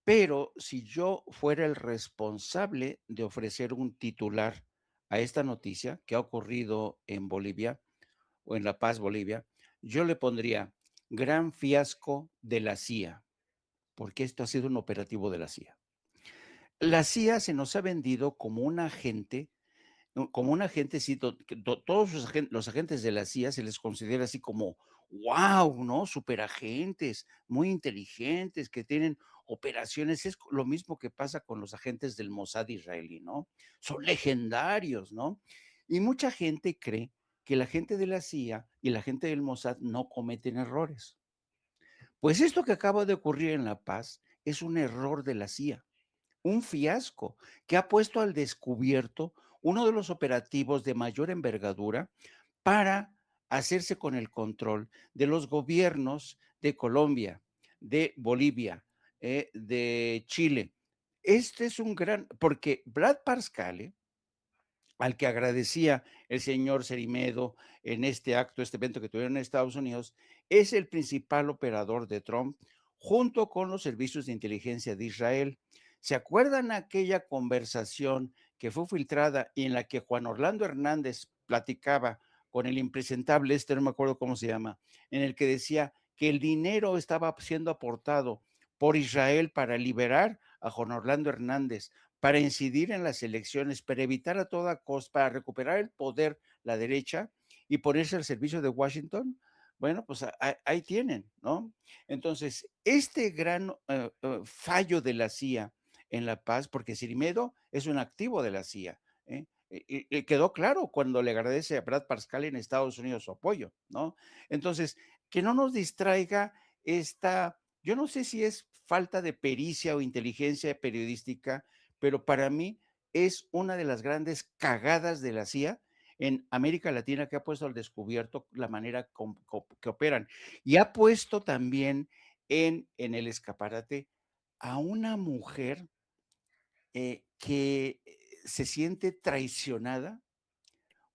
Pero si yo fuera el responsable de ofrecer un titular a esta noticia que ha ocurrido en Bolivia o en La Paz, Bolivia, yo le pondría gran fiasco de la CIA, porque esto ha sido un operativo de la CIA. La CIA se nos ha vendido como un agente, ¿no? Como un agente, sí, todos los agentes de la CIA se les considera así como, wow, ¿no? Superagentes, muy inteligentes, que tienen operaciones. Es lo mismo que pasa con los agentes del Mossad israelí, ¿no? Son legendarios, ¿no? Y mucha gente cree que la gente de la CIA y la gente del Mossad no cometen errores. Pues esto que acaba de ocurrir en La Paz es un error de la CIA, un fiasco que ha puesto al descubierto uno de los operativos de mayor envergadura para hacerse con el control de los gobiernos de Colombia, de Bolivia, de Chile. Este es un gran, porque Brad Parscale, al que agradecía el señor Cerimedo en este acto, este evento que tuvieron en Estados Unidos, es el principal operador de Trump, junto con los servicios de inteligencia de Israel. ¿Se acuerdan aquella conversación que fue filtrada y en la que Juan Orlando Hernández platicaba con el impresentable, no me acuerdo cómo se llama, en el que decía que el dinero estaba siendo aportado por Israel para liberar a Juan Orlando Hernández, para incidir en las elecciones, para evitar a toda costa, para recuperar el poder la derecha y ponerse al servicio de Washington? Bueno, pues ahí tienen, ¿no? Entonces, este gran fallo de la CIA en La Paz, porque Cerimedo es un activo de la CIA, ¿eh? Y quedó claro cuando le agradece a Brad Parscale en Estados Unidos su apoyo, ¿no? Entonces, que no nos distraiga esta, yo no sé si es falta de pericia o inteligencia periodística, pero para mí es una de las grandes cagadas de la CIA en América Latina, que ha puesto al descubierto la manera que operan y ha puesto también en el escaparate a una mujer que se siente traicionada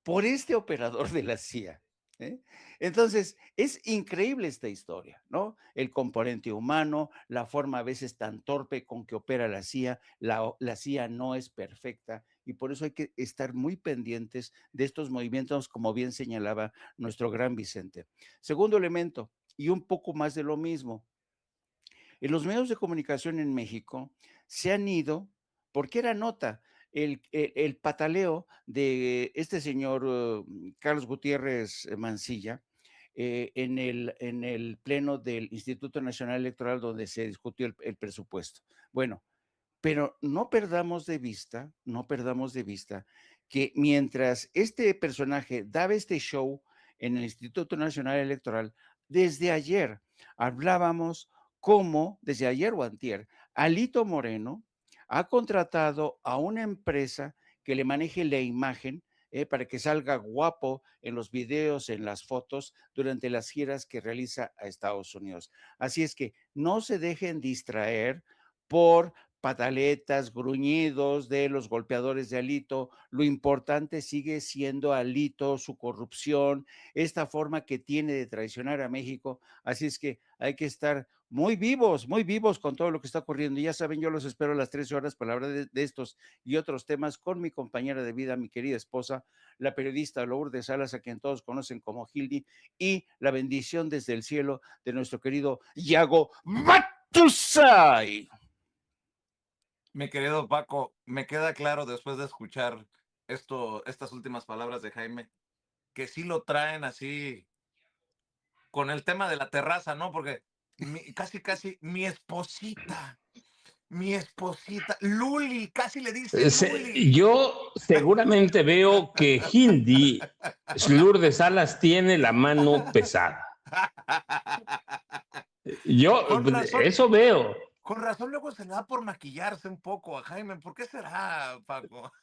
por este operador de la CIA. ¿Eh? Entonces, es increíble esta historia, ¿no? El componente humano, la forma a veces tan torpe con que opera la CIA, la CIA no es perfecta y por eso hay que estar muy pendientes de estos movimientos, como bien señalaba nuestro gran Vicente. Segundo elemento, y un poco más de lo mismo, en los medios de comunicación en México se han ido, porque era nota, el pataleo de este señor Carlos Gutiérrez Mancilla en el pleno del Instituto Nacional Electoral donde se discutió el presupuesto. Bueno, pero no perdamos de vista que mientras este personaje daba este show en el Instituto Nacional Electoral, desde ayer hablábamos cómo, desde ayer o antier, Alito Moreno ha contratado a una empresa que le maneje la imagen para que salga guapo en los videos, en las fotos, durante las giras que realiza a Estados Unidos. Así es que no se dejen distraer por pataletas, gruñidos de los golpeadores de Alito. Lo importante sigue siendo Alito, su corrupción, esta forma que tiene de traicionar a México. Así es que hay que estar muy vivos con todo lo que está ocurriendo. Y ya saben, yo los espero a las 13 horas para hablar de estos y otros temas con mi compañera de vida, mi querida esposa, la periodista Lourdes Salas, a quien todos conocen como Hildy, y la bendición desde el cielo de nuestro querido Yago Matusay. Mi querido Paco, me queda claro después de escuchar estas últimas palabras de Jaime, que sí lo traen así con el tema de la terraza, ¿no? Porque casi mi esposita, Luli, casi le dice Luli. Yo seguramente veo que Hildy, Lourdes Salas, tiene la mano pesada. Yo Con razón, eso veo. con razón luego se le da por maquillarse un poco a Jaime. ¿Por qué será, Paco?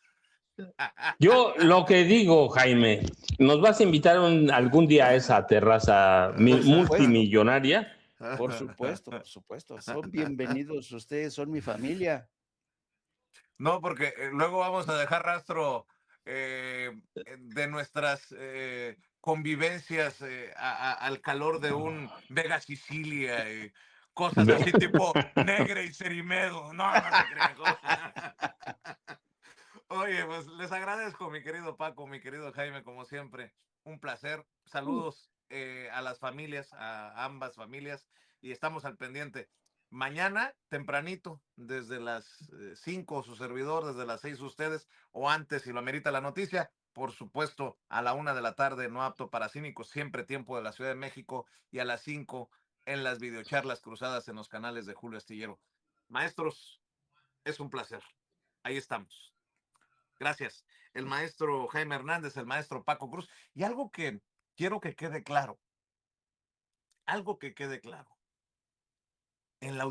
Yo lo que digo, Jaime, ¿nos vas a invitar algún día a esa terraza multimillonaria? Por supuesto. Son bienvenidos ustedes, son mi familia. No, porque luego vamos a dejar rastro de nuestras convivencias al calor de un Vega Sicilia y cosas así tipo Negre y Cerimedo. No te creo. Oye, pues les agradezco, mi querido Paco, mi querido Jaime, como siempre. Un placer. Saludos a las familias, a ambas familias, y estamos al pendiente. Mañana, tempranito, desde las 5 su servidor, desde las 6 ustedes, o antes, si lo amerita la noticia, por supuesto, a la 1 de la tarde, no apto para cínicos, siempre tiempo de la Ciudad de México, y a las 5 en las videocharlas cruzadas en los canales de Julio Astillero. Maestros, es un placer. Ahí estamos. Gracias. El maestro Jaime Hernández, el maestro Paco Cruz. Y algo que quiero que quede claro. En la